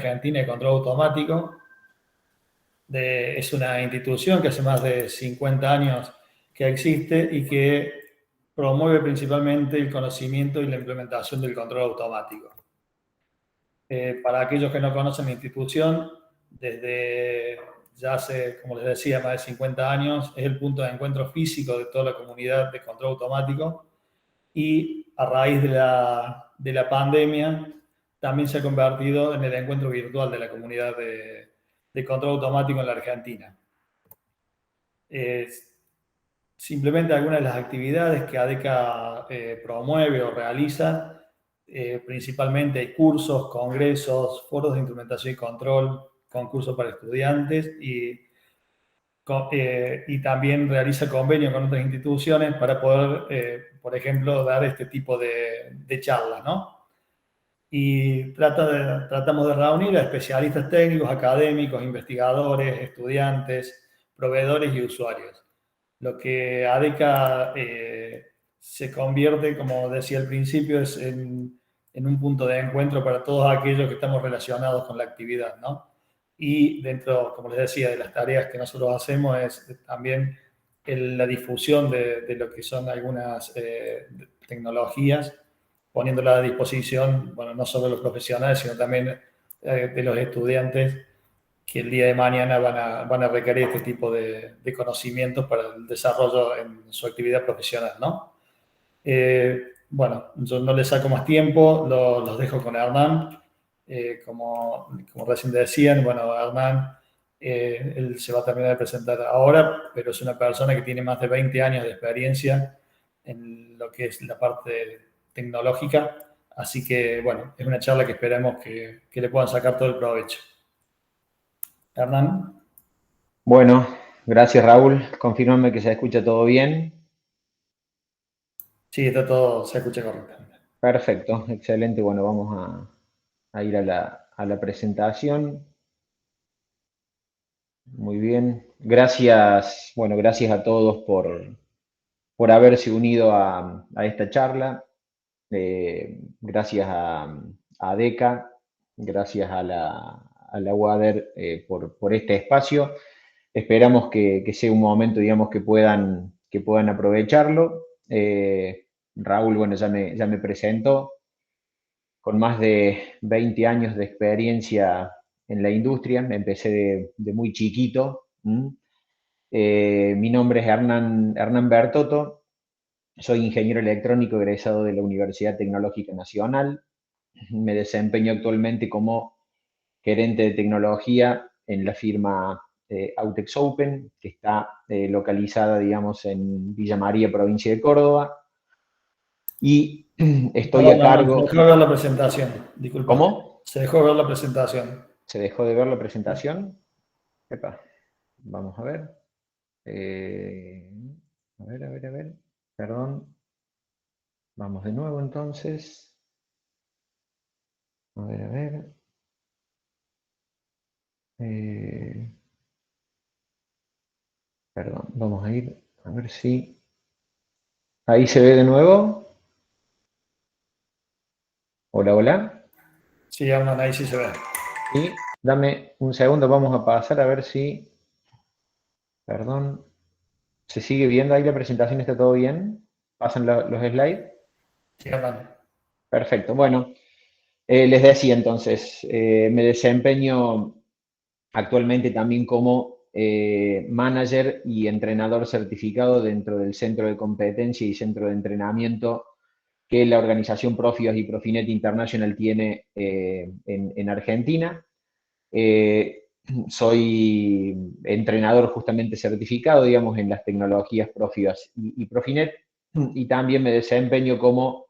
Argentina de control automático. Es una institución que hace más de 50 años que existe y que promueve principalmente el conocimiento y la implementación del control automático. Para aquellos que no conocen la institución, desde ya hace, como les decía, más de 50 años, es el punto de encuentro físico de toda la comunidad de control automático, y a raíz de la pandemia también se ha convertido en el encuentro virtual de la comunidad de control automático en la Argentina. Simplemente algunas de las actividades que ADECA promueve o realiza, principalmente hay cursos, congresos, foros de implementación y control, concursos para estudiantes y también realiza convenios con otras instituciones para poder, por ejemplo, dar este tipo de charlas, ¿no? Y tratamos de reunir a especialistas técnicos, académicos, investigadores, estudiantes, proveedores y usuarios. Lo que ADECA se convierte, como decía al principio, es en un punto de encuentro para todos aquellos que estamos relacionados con la actividad, ¿no? Y dentro, como les decía, de las tareas que nosotros hacemos es también la difusión de lo que son algunas tecnologías, poniéndola a disposición, bueno, no solo de los profesionales, sino también de los estudiantes que el día de mañana van a requerir este tipo de conocimientos para el desarrollo en su actividad profesional, ¿no? Bueno, yo no les saco más tiempo, los dejo con Hernán. Como recién decían, bueno, Hernán, él se va a terminar de presentar ahora, pero es una persona que tiene más de 20 años de experiencia en lo que es la parte tecnológica, así que, bueno, es una charla que esperamos que le puedan sacar todo el provecho. Hernán. Bueno, gracias Raúl. Confírmame que se escucha todo bien. Sí, está todo, se escucha correctamente. Perfecto, excelente. Bueno, vamos a ir a la presentación. Muy bien. Gracias, bueno, gracias a todos por haberse unido a esta charla. Gracias a DECA, gracias a la UADER por este espacio. Esperamos que sea un momento, digamos, que puedan aprovecharlo. Raúl, bueno, ya me presentó, con más de 20 años de experiencia en la industria. Empecé de muy chiquito. Mi nombre es Hernán Bertotto. Soy ingeniero electrónico egresado de la Universidad Tecnológica Nacional. Me desempeño actualmente como gerente de tecnología en la firma Autex Open, que está localizada, digamos, en Villa María, provincia de Córdoba. Y estoy a Se cargo... dejó ver la presentación, disculpa. ¿Cómo? Se dejó ver la presentación. ¿Se dejó de ver la presentación? Epa, vamos a ver. A ver. Perdón. Vamos de nuevo entonces. A ver. Perdón, vamos a ir a ver si... ¿Ahí se ve de nuevo? Hola, hola. Sí, Hernán, ahí sí se ve. Y dame un segundo, vamos a pasar a ver si... Perdón. ¿Se sigue viendo ahí la presentación? ¿Está todo bien? ¿Pasan los slides? Sí, Hernán. Perfecto. Bueno, les decía entonces, me desempeño actualmente también como manager y entrenador certificado dentro del Centro de Competencia y Centro de Entrenamiento que la organización Profios y Profinet International tiene en Argentina. Soy entrenador justamente certificado, digamos, en las tecnologías Profios y Profinet, y también me desempeño como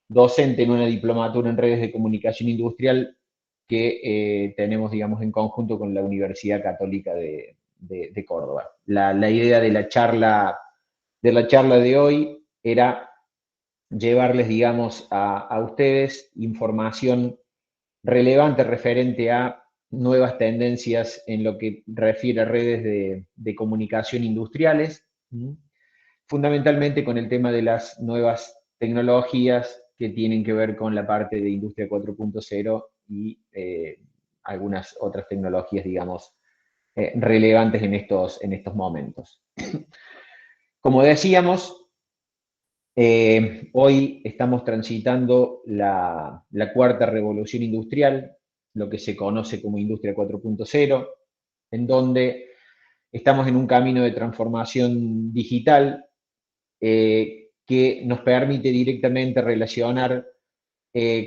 docente en una diplomatura en redes de comunicación industrial que tenemos, digamos, en conjunto con la Universidad Católica de Córdoba. La idea de la charla de hoy era llevarles, digamos, a ustedes información relevante referente a nuevas tendencias en lo que refiere a redes de comunicación industriales, fundamentalmente con el tema de las nuevas tecnologías que tienen que ver con la parte de Industria 4.0 y algunas otras tecnologías, digamos, relevantes en estos momentos. Como decíamos, hoy estamos transitando la cuarta revolución industrial, lo que se conoce como Industria 4.0, en donde estamos en un camino de transformación digital que nos permite directamente relacionar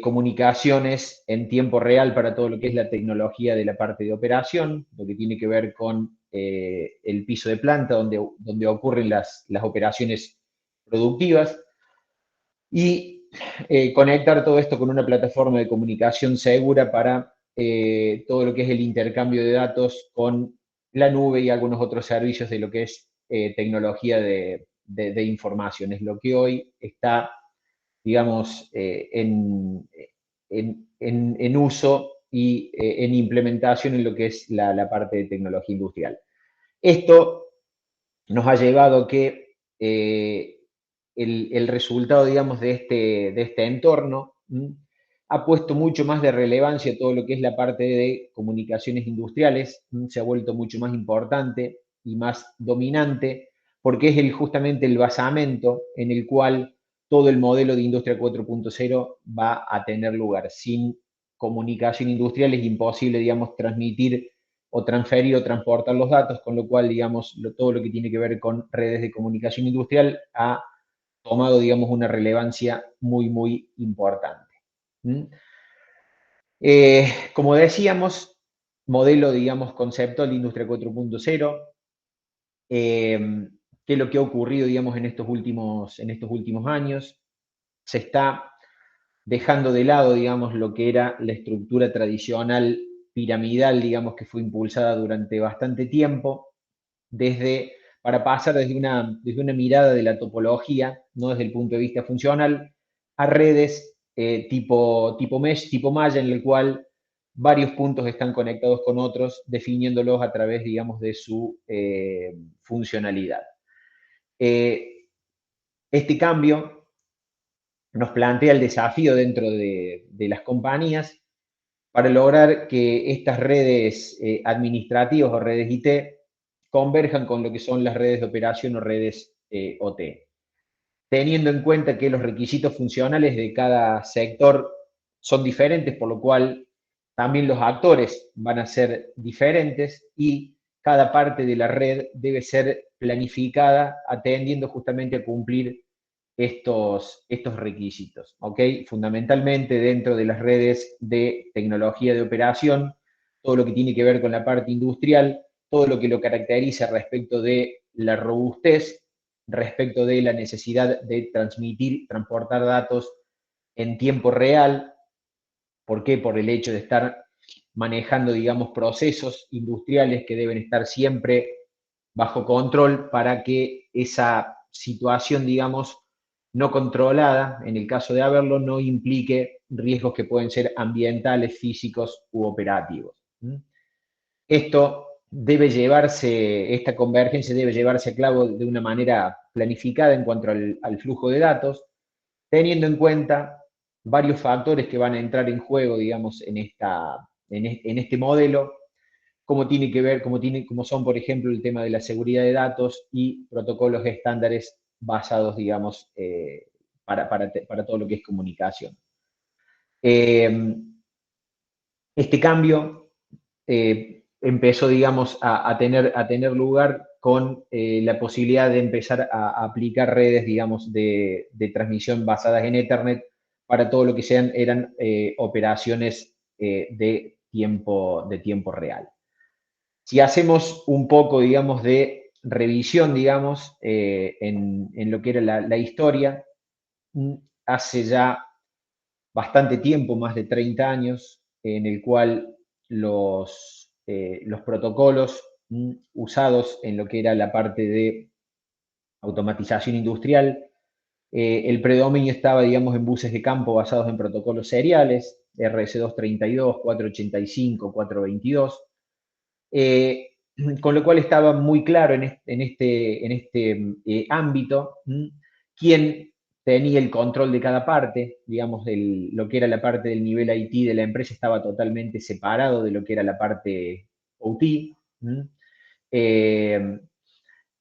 comunicaciones en tiempo real para todo lo que es la tecnología de la parte de operación, lo que tiene que ver con el piso de planta, donde ocurren las operaciones productivas, y conectar todo esto con una plataforma de comunicación segura para todo lo que es el intercambio de datos con la nube y algunos otros servicios de lo que es tecnología de información. Es lo que hoy está, digamos, en uso y en implementación en lo que es la parte de tecnología industrial. Esto nos ha llevado a que el resultado, digamos, de este entorno ha puesto mucho más de relevancia todo lo que es la parte de comunicaciones industriales, se ha vuelto mucho más importante y más dominante, porque es justamente el basamento en el cual todo el modelo de Industria 4.0 va a tener lugar. Sin comunicación industrial es imposible, digamos, transmitir o transferir o transportar los datos, con lo cual, digamos, todo lo que tiene que ver con redes de comunicación industrial ha tomado, digamos, una relevancia muy, muy importante. Como decíamos, modelo, digamos, conceptual de Industria 4.0, ¿qué es lo que ha ocurrido, digamos, en estos últimos años? Se está dejando de lado, digamos, lo que era la estructura tradicional piramidal, digamos, que fue impulsada durante bastante tiempo, para pasar desde una mirada de la topología, no desde el punto de vista funcional, a redes tipo mesh, tipo malla, en el cual varios puntos están conectados con otros, definiéndolos a través, digamos, de su funcionalidad. Este cambio nos plantea el desafío dentro de las compañías para lograr que estas redes administrativas o redes IT converjan con lo que son las redes de operación o redes OT, teniendo en cuenta que los requisitos funcionales de cada sector son diferentes, por lo cual también los actores van a ser diferentes y cada parte de la red debe ser planificada atendiendo justamente a cumplir estos requisitos, ¿ok? Fundamentalmente dentro de las redes de tecnología de operación, todo lo que tiene que ver con la parte industrial, todo lo que lo caracteriza respecto de la robustez, respecto de la necesidad de transmitir, transportar datos en tiempo real. ¿Por qué? Por el hecho de estar manejando, digamos, procesos industriales que deben estar siempre bajo control para que esa situación, digamos, no controlada, en el caso de haberlo, no implique riesgos que pueden ser ambientales, físicos u operativos. Esta convergencia debe llevarse a cabo de una manera planificada en cuanto al flujo de datos, teniendo en cuenta varios factores que van a entrar en juego, digamos, en este modelo, como tiene que ver, como son, por ejemplo, el tema de la seguridad de datos y protocolos estándares basados, digamos, para todo lo que es comunicación. Este cambio empezó, digamos, a tener lugar con la posibilidad de empezar a aplicar redes, digamos, de transmisión basadas en Ethernet para todo lo que eran operaciones de tiempo real. Si hacemos un poco, digamos, de revisión, digamos, en lo que era la historia, hace ya bastante tiempo, más de 30 años, en el cual los protocolos usados en lo que era la parte de automatización industrial, el predominio estaba, digamos, en buses de campo basados en protocolos seriales, RS232, 485, 422, con lo cual estaba muy claro en este ámbito quién tenía el control de cada parte, digamos, lo que era la parte del nivel IT de la empresa estaba totalmente separado de lo que era la parte OT.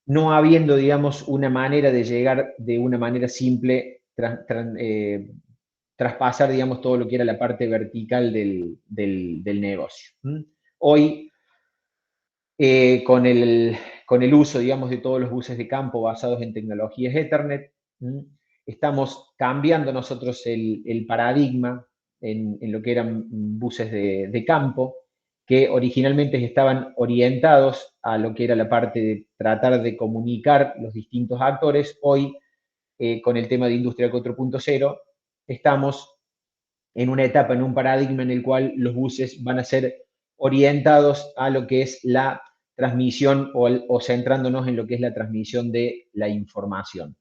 No habiendo, digamos, una manera de llegar de una manera simple, traspasar, digamos, todo lo que era la parte vertical del negocio. Hoy, con el uso, digamos, de todos los buses de campo basados en tecnologías Ethernet, estamos cambiando nosotros el paradigma en lo que eran buses de campo, que originalmente estaban orientados a lo que era la parte de tratar de comunicar los distintos actores. Hoy, con el tema de Industria 4.0, estamos en una etapa, en un paradigma en el cual los buses van a ser orientados a lo que es la transmisión o centrándonos en lo que es la transmisión de la información,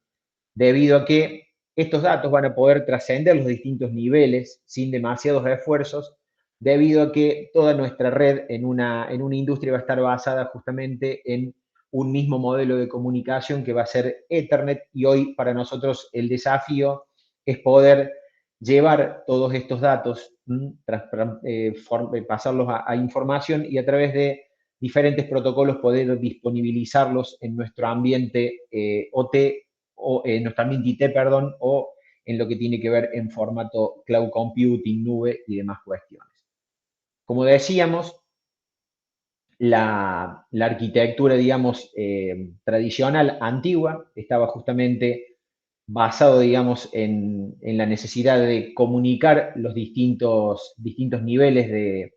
debido a que estos datos van a poder trascender los distintos niveles sin demasiados esfuerzos, debido a que toda nuestra red en una industria va a estar basada justamente en un mismo modelo de comunicación que va a ser Ethernet, y hoy para nosotros el desafío es poder llevar todos estos datos, pasarlos a información, y a través de diferentes protocolos poder disponibilizarlos en nuestro ambiente OT, o en nuestro ambiente IT, perdón, o en lo que tiene que ver en formato cloud computing, nube y demás cuestiones. Como decíamos, la arquitectura, digamos, tradicional, antigua, estaba justamente basado, digamos, en la necesidad de comunicar los distintos niveles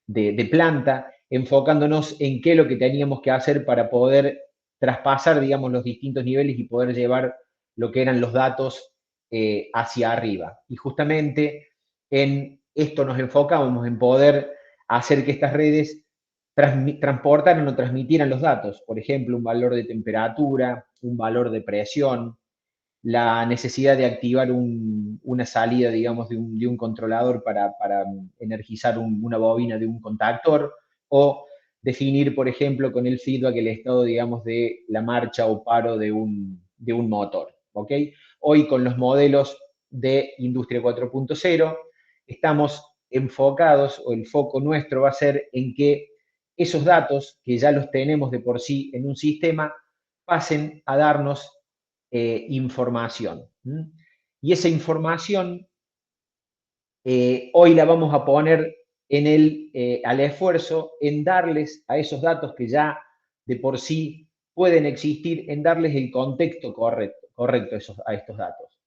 de planta, enfocándonos en qué es lo que teníamos que hacer para poder traspasar, digamos, los distintos niveles y poder llevar lo que eran los datos hacia arriba. Y justamente en esto nos enfocábamos, en poder hacer que estas redes transportaran o transmitieran los datos. Por ejemplo, un valor de temperatura, un valor de presión, la necesidad de activar una salida, digamos, de un controlador para energizar una bobina de un contactor, o definir, por ejemplo, con el feedback el estado, digamos, de la marcha o paro de un motor. ¿Ok? Hoy, con los modelos de Industria 4.0, estamos enfocados, o el foco nuestro va a ser en que esos datos, que ya los tenemos de por sí en un sistema, pasen a darnos información. Y esa información hoy la vamos a poner al esfuerzo en darles a esos datos que ya de por sí pueden existir, en darles el contexto correcto a estos datos.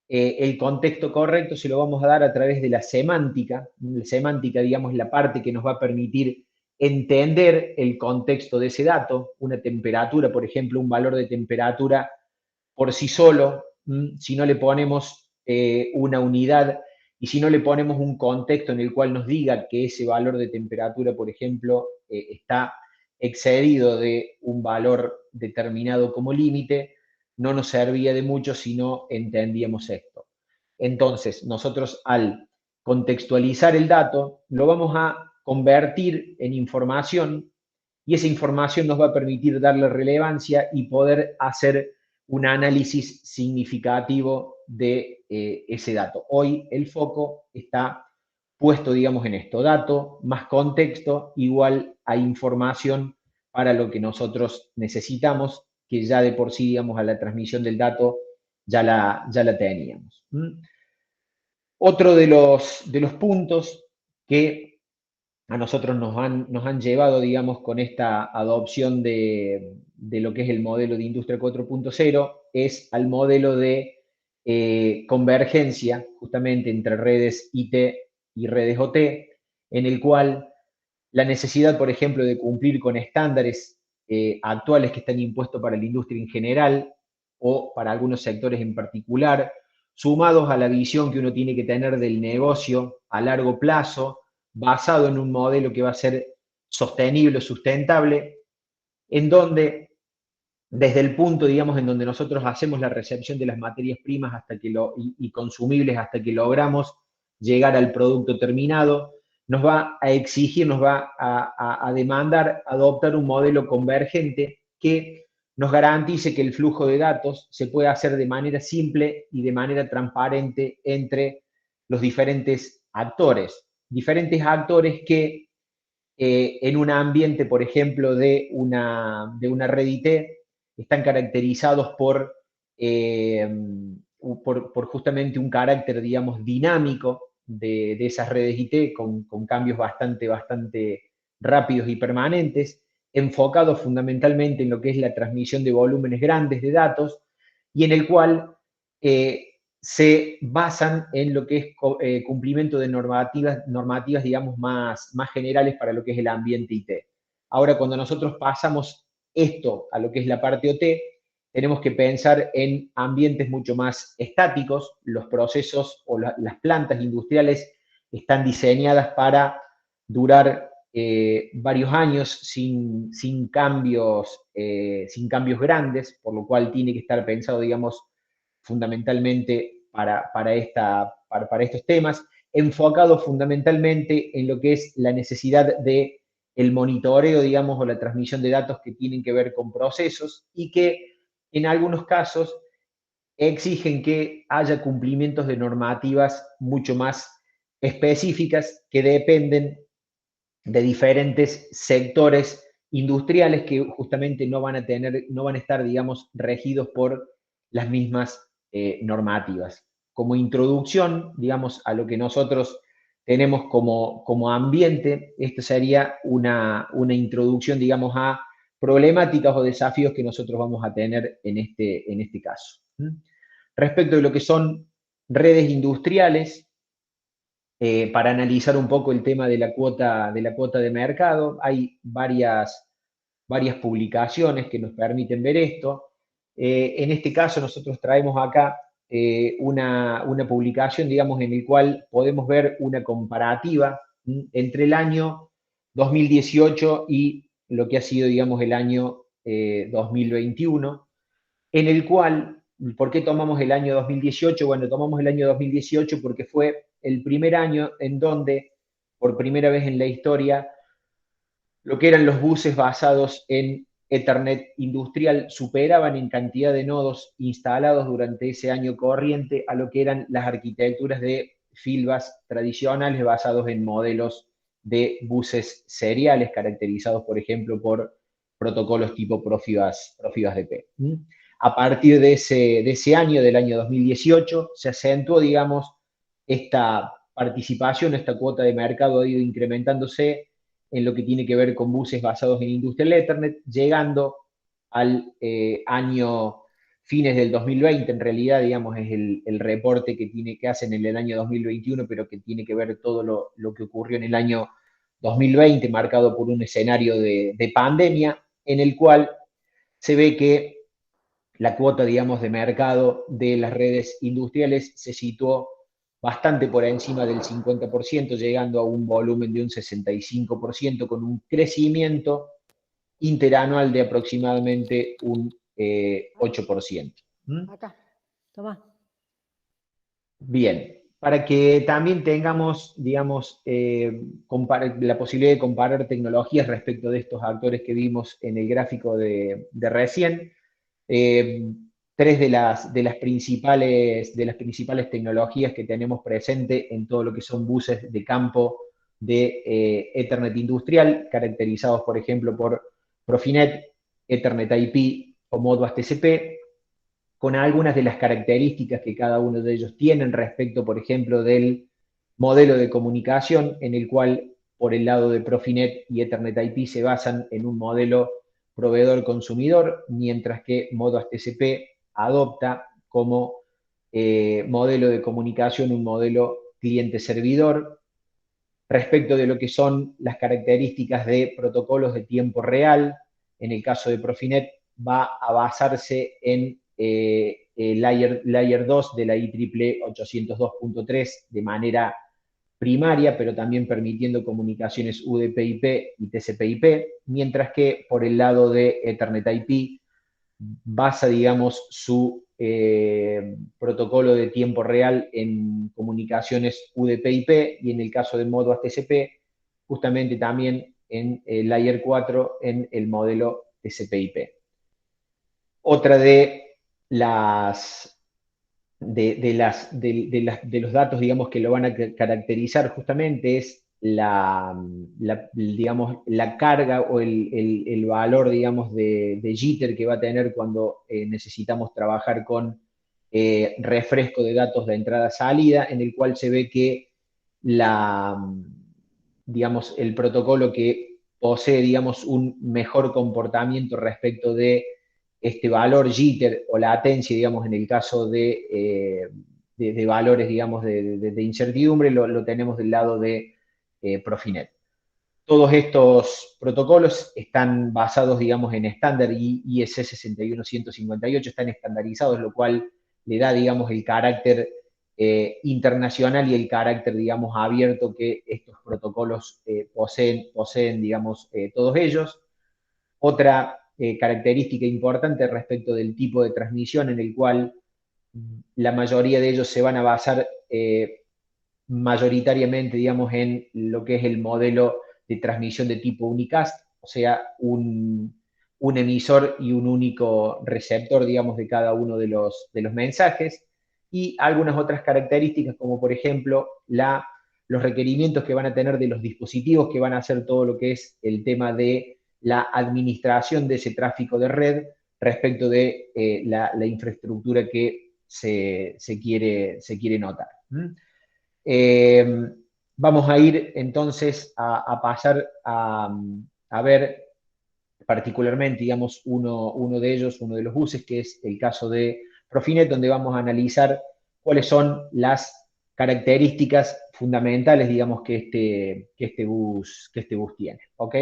El contexto correcto se lo vamos a dar a través de la semántica. La semántica, digamos, es la parte que nos va a permitir entender el contexto de ese dato. Una temperatura, por ejemplo, un valor de temperatura por sí solo, si no le ponemos una unidad y si no le ponemos un contexto en el cual nos diga que ese valor de temperatura, por ejemplo, está excedido de un valor determinado como límite, no nos servía de mucho si no entendíamos esto. Entonces, nosotros, al contextualizar el dato, lo vamos a convertir en información, y esa información nos va a permitir darle relevancia y poder hacer un análisis significativo de ese dato. Hoy el foco está puesto, digamos, en esto: dato más contexto igual a información para lo que nosotros necesitamos, que ya de por sí, digamos, a la transmisión del dato ya la teníamos. Otro de los puntos que a nosotros nos han llevado, digamos, con esta adopción de lo que es el modelo de Industria 4.0, es al modelo de convergencia, justamente entre redes IT y redes OT, en el cual la necesidad, por ejemplo, de cumplir con estándares actuales que están impuestos para la industria en general o para algunos sectores en particular, sumados a la visión que uno tiene que tener del negocio a largo plazo, basado en un modelo que va a ser sostenible, sustentable, en donde, desde el punto, digamos, en donde nosotros hacemos la recepción de las materias primas y consumibles hasta que logramos llegar al producto terminado, nos va a exigir, nos va a demandar adoptar un modelo convergente que nos garantice que el flujo de datos se pueda hacer de manera simple y de manera transparente entre los diferentes actores. Diferentes actores que en un ambiente, por ejemplo, de una red IT, están caracterizados por justamente un carácter, digamos, dinámico de esas redes IT, con cambios bastante rápidos y permanentes, enfocados fundamentalmente en lo que es la transmisión de volúmenes grandes de datos, y en el cual se basan en lo que es cumplimiento de normativas digamos, más generales para lo que es el ambiente IT. Ahora, cuando nosotros pasamos esto a lo que es la parte OT, tenemos que pensar en ambientes mucho más estáticos. Los procesos o las plantas industriales están diseñadas para durar varios años sin cambios grandes, por lo cual tiene que estar pensado, digamos, fundamentalmente para estos temas, enfocado fundamentalmente en lo que es la necesidad de el monitoreo, digamos, o la transmisión de datos que tienen que ver con procesos y que en algunos casos exigen que haya cumplimientos de normativas mucho más específicas que dependen de diferentes sectores industriales que justamente no van a estar, digamos, regidos por las mismas normativas. Como introducción, digamos, a lo que nosotros tenemos como ambiente, esto sería una introducción, digamos, a problemáticas o desafíos que nosotros vamos a tener en este caso. Respecto de lo que son redes industriales, para analizar un poco el tema de la cuota de mercado, hay varias publicaciones que nos permiten ver esto. En este caso nosotros traemos acá una publicación, digamos, en el cual podemos ver una comparativa entre el año 2018 y lo que ha sido, digamos, el año 2021, en el cual, ¿por qué tomamos el año 2018? Bueno, tomamos el año 2018 porque fue el primer año en donde, por primera vez en la historia, lo que eran los buses basados en Ethernet industrial superaban en cantidad de nodos instalados durante ese año corriente a lo que eran las arquitecturas de Fieldbus tradicionales basados en modelos de buses seriales caracterizados, por ejemplo, por protocolos tipo Profibus DP. A partir de ese año, del año 2018, se acentuó, digamos, esta participación, esta cuota de mercado ha ido incrementándose en lo que tiene que ver con buses basados en Industrial Ethernet, llegando al año fines del 2020, en realidad, digamos, es el reporte que hacen en el año 2021, pero que tiene que ver todo lo que ocurrió en el año 2020, marcado por un escenario de pandemia, en el cual se ve que la cuota, digamos, de mercado de las redes industriales se situó bastante por encima del 50%, llegando a un volumen de un 65%, con un crecimiento interanual de aproximadamente un 8%. Acá, toma. Bien, para que también tengamos, digamos, la posibilidad de comparar tecnologías respecto de estos actores que vimos en el gráfico de recién, tres de las principales tecnologías que tenemos presente en todo lo que son buses de campo de Ethernet industrial, caracterizados, por ejemplo, por Profinet, Ethernet IP o Modbus TCP, con algunas de las características que cada uno de ellos tienen respecto, por ejemplo, del modelo de comunicación, en el cual, por el lado de Profinet y Ethernet IP, se basan en un modelo proveedor-consumidor, mientras que Modbus TCP adopta como modelo de comunicación un modelo cliente-servidor. Respecto de lo que son las características de protocolos de tiempo real, en el caso de Profinet va a basarse en layer 2 de la IEEE 802.3 de manera primaria, pero también permitiendo comunicaciones UDP/IP y TCP/IP, mientras que por el lado de Ethernet IP basa, digamos, su protocolo de tiempo real en comunicaciones UDP/IP y en el caso de Modbus TCP, justamente también en Layer 4 en el modelo TCP/IP. Otra de los datos, digamos, que lo van a caracterizar justamente es digamos, la carga o el valor, digamos, de jitter que va a tener cuando necesitamos trabajar con refresco de datos de entrada-salida, en el cual se ve que digamos, el protocolo que posee, digamos, un mejor comportamiento respecto de este valor jitter o latencia, digamos, en el caso de valores, digamos, de incertidumbre, lo tenemos del lado de Profinet. Todos estos protocolos están basados, digamos, en estándar IEC 61158, están estandarizados, lo cual le da, digamos, el carácter internacional y el carácter, digamos, abierto que estos protocolos poseen, digamos, todos ellos. Otra característica importante respecto del tipo de transmisión en el cual la mayoría de ellos se van a basar mayoritariamente, digamos, en lo que es el modelo de transmisión de tipo unicast, o sea, un emisor y un único receptor, digamos, de cada uno de los mensajes, y algunas otras características, como por ejemplo los requerimientos que van a tener de los dispositivos que van a hacer todo lo que es el tema de la administración de ese tráfico de red respecto de la infraestructura que se quiere notar. Vamos a ir entonces a pasar a ver particularmente, digamos, uno de ellos, uno de los buses, que es el caso de Profinet, donde vamos a analizar cuáles son las características fundamentales, digamos, que este bus tiene, ¿ok?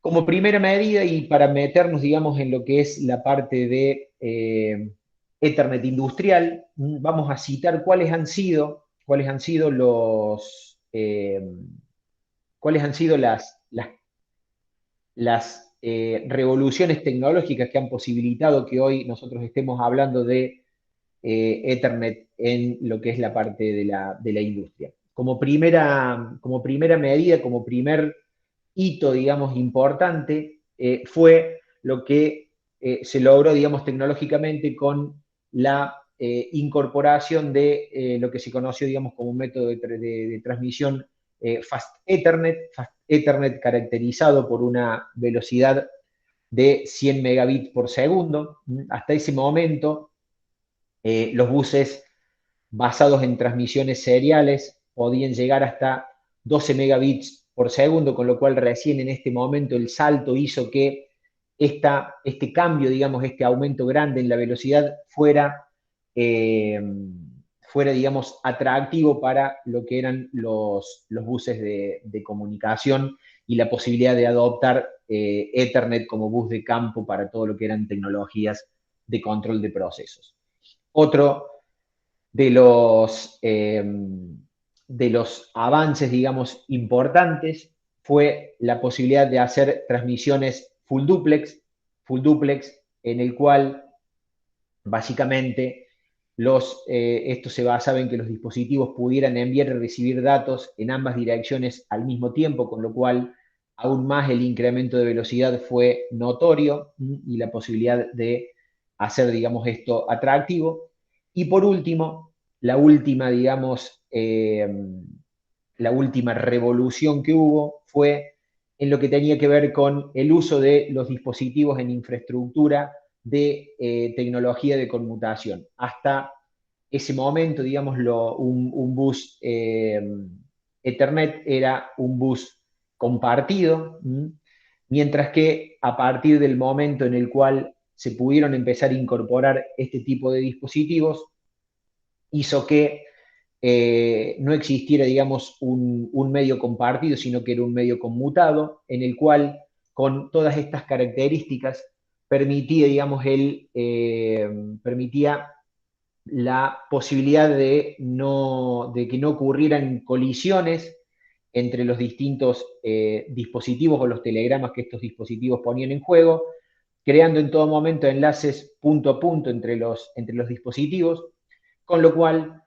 Como primera medida, y para meternos, digamos, en lo que es la parte de Ethernet industrial, vamos a citar cuáles han sido las revoluciones tecnológicas que han posibilitado que hoy nosotros estemos hablando de Ethernet en lo que es la parte de la industria. Como primera medida, como primer hito, digamos, importante, fue lo que se logró, digamos, tecnológicamente con la incorporación de lo que se conoció, digamos, como un método de transmisión Fast Ethernet caracterizado por una velocidad de 100 megabits por segundo. Hasta ese momento, los buses basados en transmisiones seriales podían llegar hasta 12 megabits por segundo, con lo cual recién en este momento el salto hizo que este cambio, digamos, este aumento grande en la velocidad fuera, digamos, atractivo para lo que eran los buses de comunicación y la posibilidad de adoptar Ethernet como bus de campo para todo lo que eran tecnologías de control de procesos. Otro de los avances, digamos, importantes fue la posibilidad de hacer transmisiones full duplex, en el cual básicamente esto se basaba en que los dispositivos pudieran enviar y recibir datos en ambas direcciones al mismo tiempo, con lo cual aún más el incremento de velocidad fue notorio y la posibilidad de hacer, digamos, esto atractivo. Y por último, la última, digamos, la última revolución que hubo fue en lo que tenía que ver con el uso de los dispositivos en infraestructura de tecnología de conmutación. Hasta ese momento, digamos, un bus Ethernet era un bus compartido, mientras que a partir del momento en el cual se pudieron empezar a incorporar este tipo de dispositivos, hizo que no existiera, digamos, un medio compartido, sino que era un medio conmutado, en el cual, con todas estas características, permitía, digamos, permitía la posibilidad de que no ocurrieran colisiones entre los distintos dispositivos o los telegramas que estos dispositivos ponían en juego, creando en todo momento enlaces punto a punto entre los dispositivos, con lo cual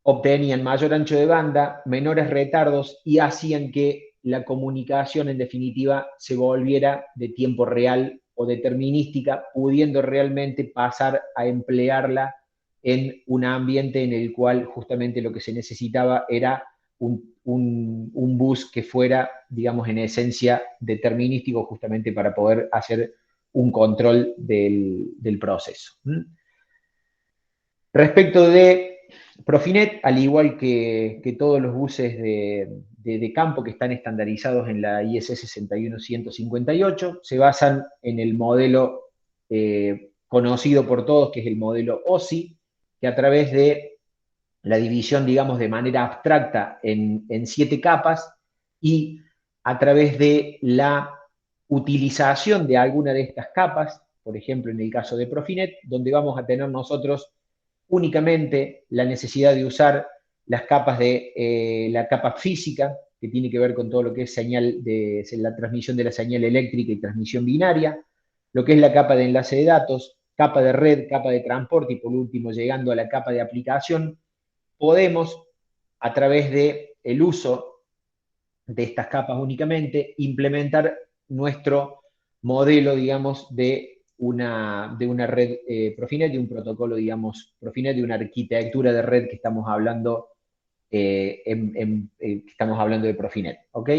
obtenían mayor ancho de banda, menores retardos y hacían que la comunicación en definitiva se volviera de tiempo real o determinística, pudiendo realmente pasar a emplearla en un ambiente en el cual justamente lo que se necesitaba era un bus que fuera, digamos, en esencia determinístico, justamente para poder hacer un control del proceso. Respecto de Profinet, al igual que todos los buses de campo que están estandarizados en la IS 61158, se basan en el modelo conocido por todos, que es el modelo OSI, que a través de la división, digamos, de manera abstracta en 7 capas y a través de la utilización de alguna de estas capas, por ejemplo, en el caso de Profinet, donde vamos a tener nosotros únicamente la necesidad de usar las capas de la capa física, que tiene que ver con todo lo que es la transmisión de la señal eléctrica y transmisión binaria, lo que es la capa de enlace de datos, capa de red, capa de transporte y por último llegando a la capa de aplicación. Podemos, a través del uso de estas capas únicamente, implementar nuestro modelo, digamos, de una red Profinet, de un protocolo, digamos, Profinet, de una arquitectura de red que estamos hablando, de Profinet, ¿ok?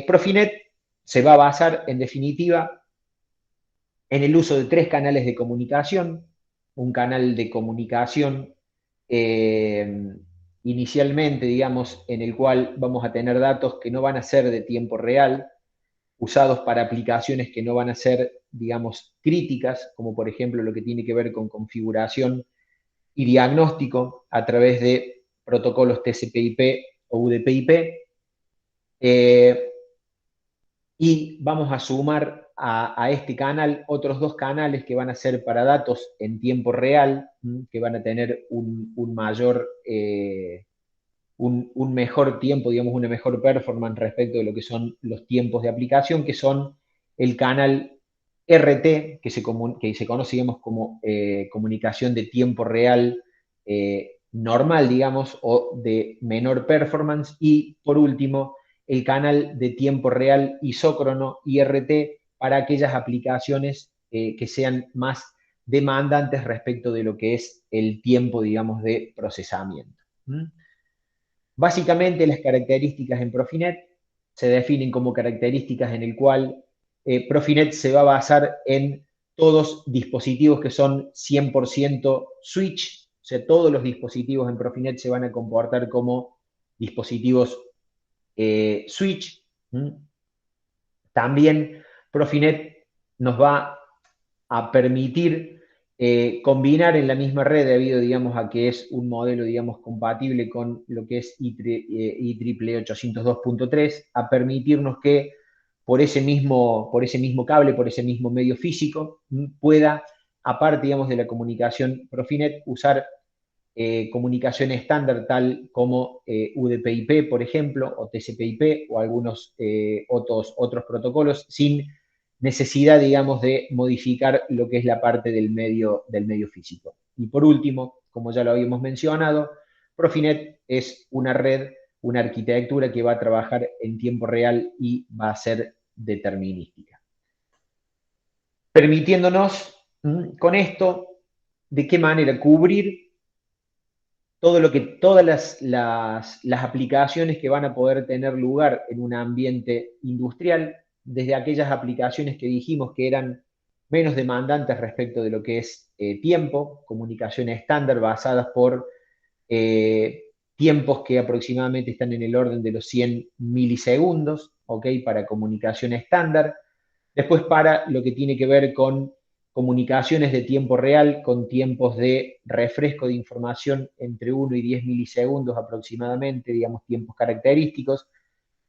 Profinet se va a basar, en definitiva, en el uso de 3 canales de comunicación, un canal de comunicación inicialmente, digamos, en el cual vamos a tener datos que no van a ser de tiempo real, usados para aplicaciones que no van a ser, digamos, críticas, como por ejemplo lo que tiene que ver con configuración y diagnóstico a través de protocolos TCP/IP o UDP/IP. Y vamos a sumar a este canal otros 2 canales que van a ser para datos en tiempo real, que van a tener un mejor tiempo, digamos, una mejor performance respecto de lo que son los tiempos de aplicación, que son el canal RT, que se conoce, digamos, como comunicación de tiempo real normal, digamos, o de menor performance, y por último, el canal de tiempo real isócrono, IRT, para aquellas aplicaciones que sean más demandantes respecto de lo que es el tiempo, digamos, de procesamiento. Básicamente, las características en Profinet se definen como características en el cual Profinet se va a basar en todos dispositivos que son 100% switch, o sea, todos los dispositivos en Profinet se van a comportar como dispositivos switch. También Profinet nos va a permitir combinar en la misma red, debido, digamos, a que es un modelo, digamos, compatible con lo que es IEEE 802.3, a permitirnos que por ese mismo cable, por ese mismo medio físico, pueda, aparte, digamos, de la comunicación Profinet, usar comunicación estándar tal como UDP/IP, por ejemplo, o TCP/IP, o algunos otros protocolos, sin necesidad, digamos, de modificar lo que es la parte del medio físico. Y por último, como ya lo habíamos mencionado, Profinet es una red, una arquitectura que va a trabajar en tiempo real y va a ser determinística. Permitiéndonos con esto, de qué manera cubrir todas las aplicaciones que van a poder tener lugar en un ambiente industrial, desde aquellas aplicaciones que dijimos que eran menos demandantes respecto de lo que es tiempo, comunicaciones estándar basadas por tiempos que aproximadamente están en el orden de los 100 milisegundos, ¿ok? Para comunicación estándar. Después para lo que tiene que ver con comunicaciones de tiempo real, con tiempos de refresco de información entre 1 y 10 milisegundos aproximadamente, digamos, tiempos característicos,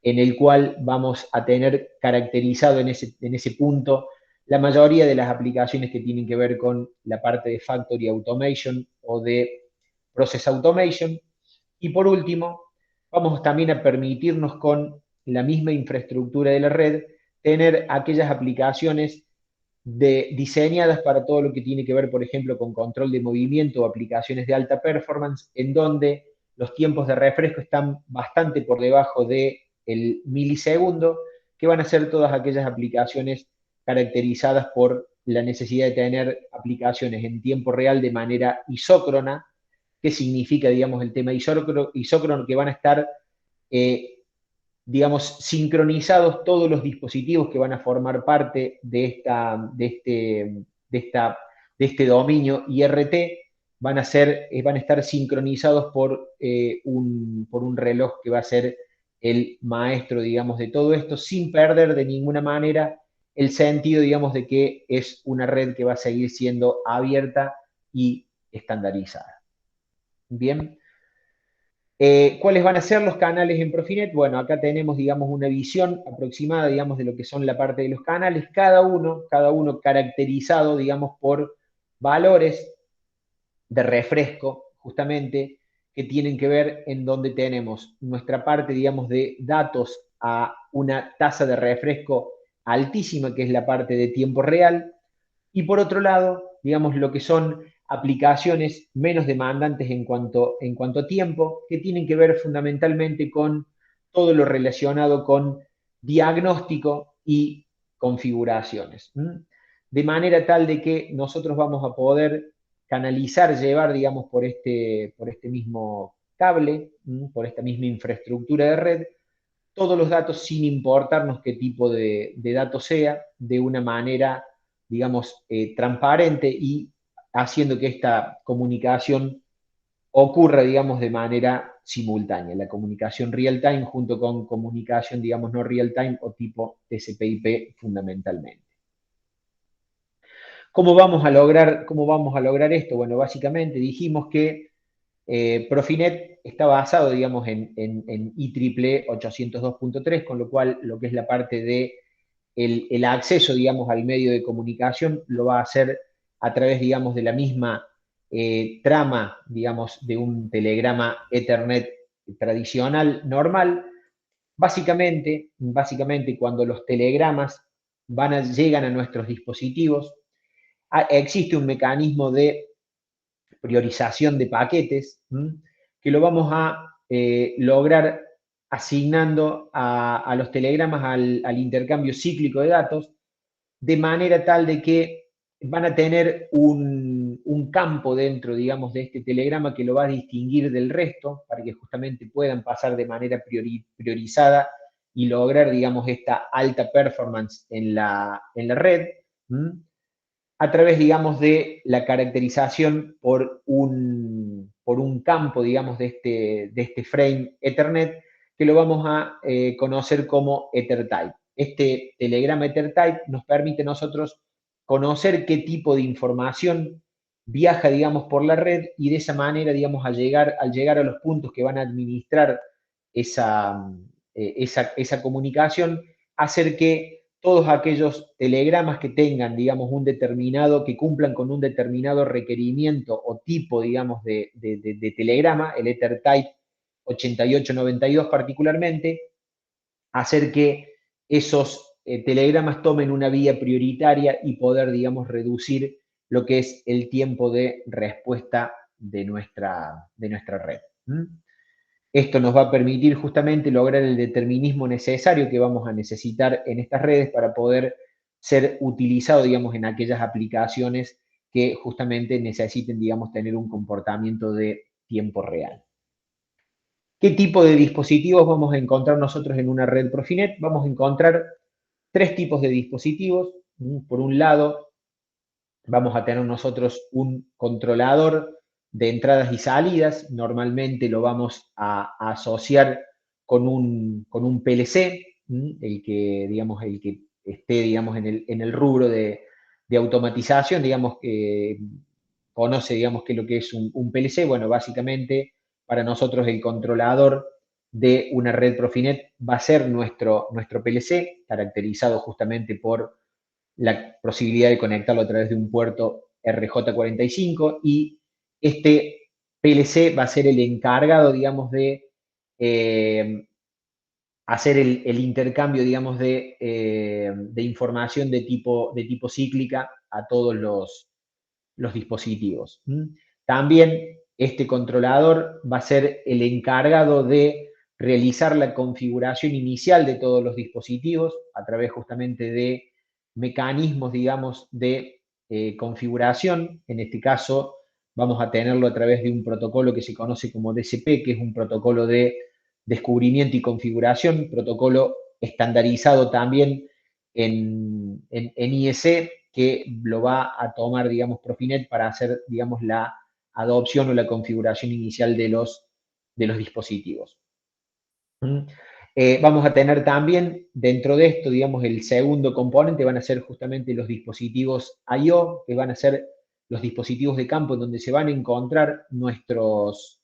en el cual vamos a tener caracterizado en ese punto la mayoría de las aplicaciones que tienen que ver con la parte de Factory Automation o de Process Automation. Y por último, vamos también a permitirnos con la misma infraestructura de la red tener aquellas aplicaciones diseñadas para todo lo que tiene que ver, por ejemplo, con control de movimiento o aplicaciones de alta performance, en donde los tiempos de refresco están bastante por debajo del milisegundo, que van a ser todas aquellas aplicaciones caracterizadas por la necesidad de tener aplicaciones en tiempo real de manera isócrona. ¿Qué significa, digamos, el tema isócrono? Que van a estar, digamos, sincronizados todos los dispositivos que van a formar parte de este dominio IRT, van a estar sincronizados por un reloj que va a ser el maestro, digamos, de todo esto, sin perder de ninguna manera el sentido, digamos, de que es una red que va a seguir siendo abierta y estandarizada. Bien. ¿Cuáles van a ser los canales en Profinet? Bueno, acá tenemos, digamos, una visión aproximada, digamos, de lo que son la parte de los canales, cada uno caracterizado, digamos, por valores de refresco, justamente, que tienen que ver en donde tenemos nuestra parte, digamos, de datos a una tasa de refresco altísima, que es la parte de tiempo real, y por otro lado, digamos, lo que son aplicaciones menos demandantes en cuanto a tiempo, que tienen que ver fundamentalmente con todo lo relacionado con diagnóstico y configuraciones. De manera tal de que nosotros vamos a poder canalizar, llevar, digamos, por este mismo cable, por esta misma infraestructura de red, todos los datos sin importarnos qué tipo de datos sea, de una manera, digamos, transparente y haciendo que esta comunicación ocurra, digamos, de manera simultánea. La comunicación real-time junto con comunicación, digamos, no real-time o tipo TCP/IP fundamentalmente. ¿Cómo vamos a lograr esto? Bueno, básicamente dijimos que Profinet está basado, digamos, en IEEE 802.3, con lo cual lo que es la parte de el acceso, digamos, al medio de comunicación lo va a hacer a través, digamos, de la misma trama, digamos, de un telegrama Ethernet tradicional, normal. Básicamente, cuando los telegramas llegan a nuestros dispositivos, existe un mecanismo de priorización de paquetes, que lo vamos a lograr asignando a los telegramas al intercambio cíclico de datos, de manera tal de que van a tener un campo dentro, digamos, de este telegrama que lo va a distinguir del resto, para que justamente puedan pasar de manera priorizada y lograr, digamos, esta alta performance en la red, a través, digamos, de la caracterización por un campo, digamos, de este frame Ethernet, que lo vamos a conocer como EtherType. Este telegrama EtherType nos permite a nosotros conocer qué tipo de información viaja, digamos, por la red y de esa manera, digamos, al llegar a los puntos que van a administrar esa comunicación, hacer que todos aquellos telegramas que tengan, digamos, que cumplan con un determinado requerimiento o tipo, digamos, de telegrama, el EtherType 8892 particularmente, hacer que esos telegramas tomen una vía prioritaria y poder, digamos, reducir lo que es el tiempo de respuesta de nuestra red. Esto nos va a permitir justamente lograr el determinismo necesario que vamos a necesitar en estas redes para poder ser utilizado, digamos, en aquellas aplicaciones que justamente necesiten, digamos, tener un comportamiento de tiempo real. ¿Qué tipo de dispositivos vamos a encontrar nosotros en una red Profinet? Vamos a encontrar tres tipos de dispositivos. Por un lado, vamos a tener nosotros un controlador de entradas y salidas. Normalmente lo vamos a asociar con un PLC, el que esté, digamos, en el rubro de automatización, digamos, que conoce, digamos, qué es lo que es un PLC. Bueno, básicamente, para nosotros el controlador de una red Profinet va a ser nuestro PLC, caracterizado justamente por la posibilidad de conectarlo a través de un puerto RJ45, y este PLC va a ser el encargado, digamos, de hacer el intercambio, digamos, de información de tipo cíclica a todos los dispositivos. También este controlador va a ser el encargado de realizar la configuración inicial de todos los dispositivos a través justamente de mecanismos, digamos, de configuración. En este caso, vamos a tenerlo a través de un protocolo que se conoce como DCP, que es un protocolo de descubrimiento y configuración, protocolo estandarizado también en IEC, que lo va a tomar, digamos, Profinet para hacer, digamos, la adopción o la configuración inicial de los dispositivos. Vamos a tener también dentro de esto, digamos, el segundo componente van a ser justamente los dispositivos I/O, que van a ser los dispositivos de campo en donde se van a encontrar nuestros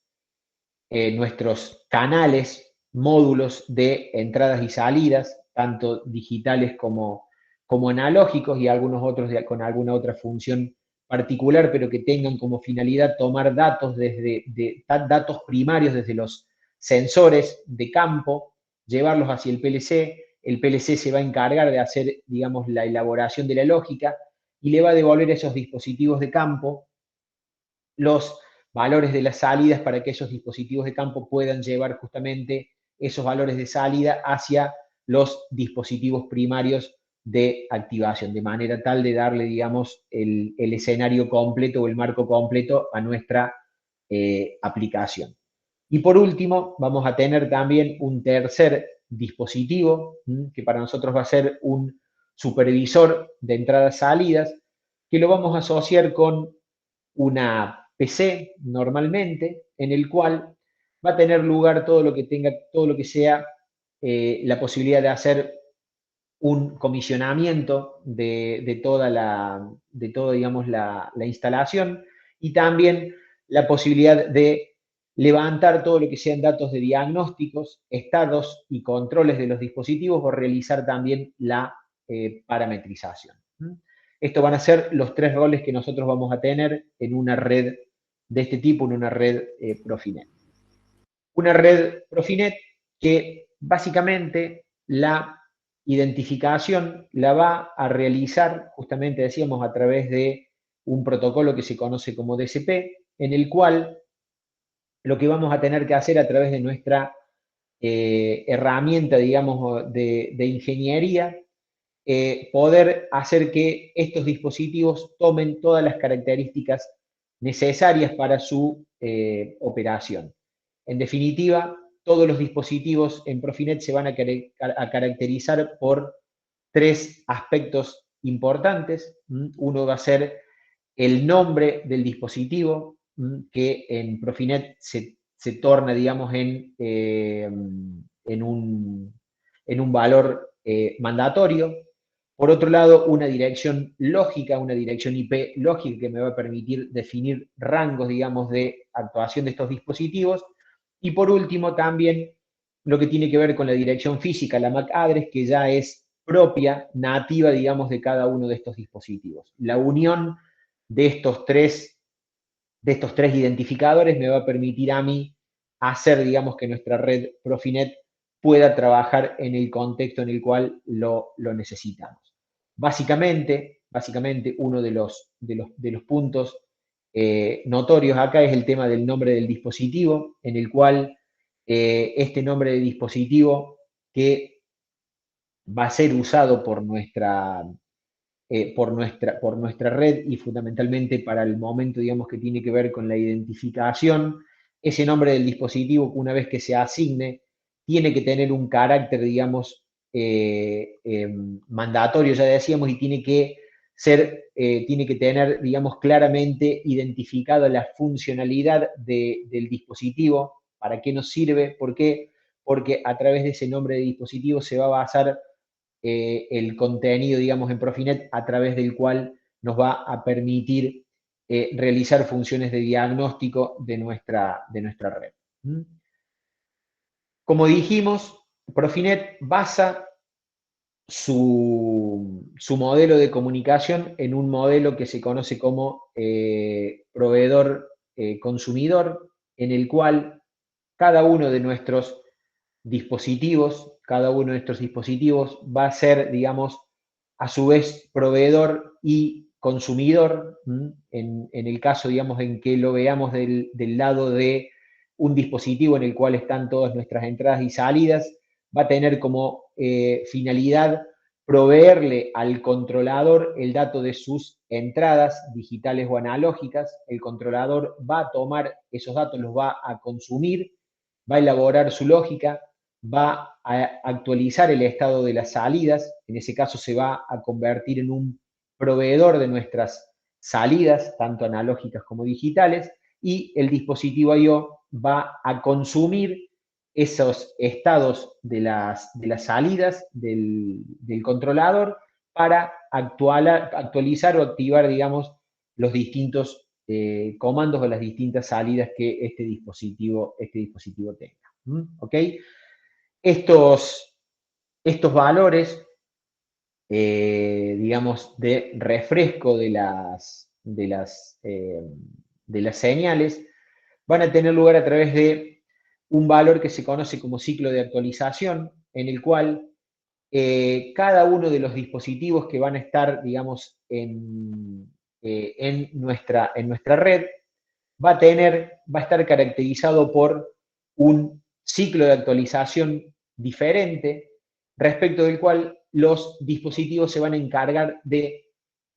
canales, módulos de entradas y salidas, tanto digitales como analógicos y algunos otros con alguna otra función particular, pero que tengan como finalidad tomar datos datos primarios desde los sensores de campo, llevarlos hacia el PLC se va a encargar de hacer, digamos, la elaboración de la lógica y le va a devolver a esos dispositivos de campo los valores de las salidas para que esos dispositivos de campo puedan llevar justamente esos valores de salida hacia los dispositivos primarios de activación, de manera tal de darle, digamos, el escenario completo o el marco completo a nuestra aplicación. Y por último, vamos a tener también un tercer dispositivo, que para nosotros va a ser un supervisor de entradas-salidas, que lo vamos a asociar con una PC normalmente, en el cual va a tener lugar todo lo que sea la posibilidad de hacer un comisionamiento de toda, digamos, la instalación y también la posibilidad de levantar todo lo que sean datos de diagnósticos, estados y controles de los dispositivos o realizar también la parametrización. Estos van a ser los tres roles que nosotros vamos a tener en una red de este tipo, en una red Profinet. Una red Profinet que básicamente la identificación la va a realizar, justamente decíamos, a través de un protocolo que se conoce como DCP, en el cual lo que vamos a tener que hacer a través de nuestra herramienta, digamos, de ingeniería, poder hacer que estos dispositivos tomen todas las características necesarias para su operación. En definitiva, todos los dispositivos en Profinet se van a caracterizar por tres aspectos importantes. Uno va a ser el nombre del dispositivo, que en Profinet se torna, digamos, en un valor mandatorio. Por otro lado, una dirección lógica, una dirección IP lógica que me va a permitir definir rangos, digamos, de actuación de estos dispositivos. Y por último, también lo que tiene que ver con la dirección física, la MAC address, que ya es propia, nativa, digamos, de cada uno de estos dispositivos. La unión de estos tres identificadores me va a permitir a mí hacer, digamos, que nuestra red Profinet pueda trabajar en el contexto en el cual lo necesitamos. Básicamente, uno de los puntos notorios acá es el tema del nombre del dispositivo, en el cual este nombre de dispositivo que va a ser usado por nuestra red y fundamentalmente para el momento, digamos, que tiene que ver con la identificación, ese nombre del dispositivo, una vez que se asigne, tiene que tener un carácter, digamos, mandatorio, ya decíamos, y tiene que tener, digamos, claramente identificada la funcionalidad del dispositivo, para qué nos sirve, ¿por qué? Porque a través de ese nombre de dispositivo se va a basar el contenido, digamos, en Profinet, a través del cual nos va a permitir realizar funciones de diagnóstico de nuestra red. Como dijimos, Profinet basa su modelo de comunicación en un modelo que se conoce como proveedor-consumidor, en el cual cada uno de nuestros dispositivos va a ser, digamos, a su vez proveedor y consumidor, en el caso, digamos, en que lo veamos del lado de un dispositivo en el cual están todas nuestras entradas y salidas, va a tener como finalidad proveerle al controlador el dato de sus entradas digitales o analógicas. El controlador va a tomar esos datos, los va a consumir, va a elaborar su lógica, va a actualizar el estado de las salidas, en ese caso se va a convertir en un proveedor de nuestras salidas, tanto analógicas como digitales, y el dispositivo I/O va a consumir esos estados de las salidas del controlador para actualizar o activar, digamos, los distintos comandos o las distintas salidas que este dispositivo tenga. ¿Ok? Estos valores, digamos, de refresco de las señales van a tener lugar a través de un valor que se conoce como ciclo de actualización, en el cual cada uno de los dispositivos que van a estar, digamos, en nuestra red va a estar caracterizado por un ciclo de actualización diferente, respecto del cual los dispositivos se van a encargar de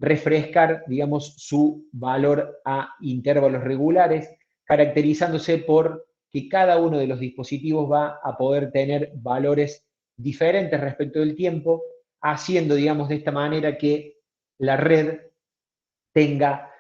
refrescar, digamos, su valor a intervalos regulares, caracterizándose por que cada uno de los dispositivos va a poder tener valores diferentes respecto del tiempo, haciendo, digamos, de esta manera que la red tenga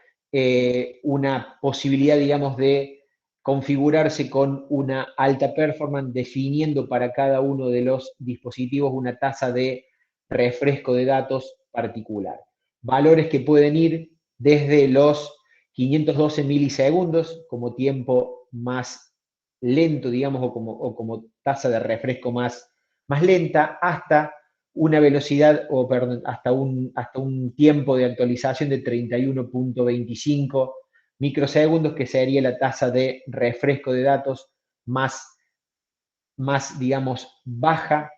una posibilidad, digamos, de configurarse con una alta performance, definiendo para cada uno de los dispositivos una tasa de refresco de datos particular. Valores que pueden ir desde los 512 milisegundos como tiempo más lento, digamos, o como tasa de refresco más lenta, hasta una velocidad, o perdón, hasta un tiempo de actualización de 31.25 microsegundos, que sería la tasa de refresco de datos más digamos, baja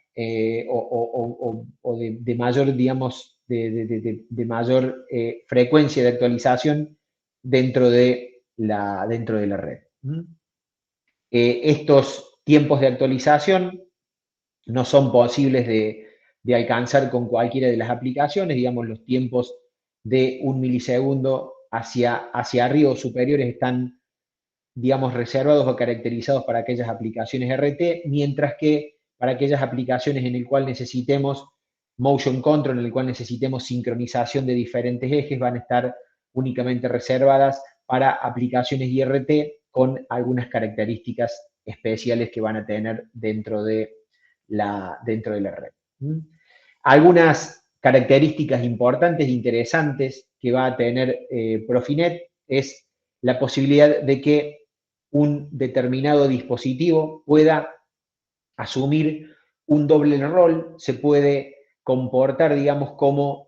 o de mayor, digamos, de mayor frecuencia de actualización dentro de la red. Estos tiempos de actualización no son posibles de alcanzar con cualquiera de las aplicaciones. Digamos, los tiempos de 1 milisegundo hacia arriba o superiores están, digamos, reservados o caracterizados para aquellas aplicaciones RT, mientras que para aquellas aplicaciones en el cual necesitemos motion control, en el cual necesitemos sincronización de diferentes ejes, van a estar únicamente reservadas para aplicaciones IRT con algunas características especiales que van a tener dentro de la red. Algunas características importantes e interesantes que va a tener Profinet es la posibilidad de que un determinado dispositivo pueda asumir un doble rol, se puede comportar, digamos, como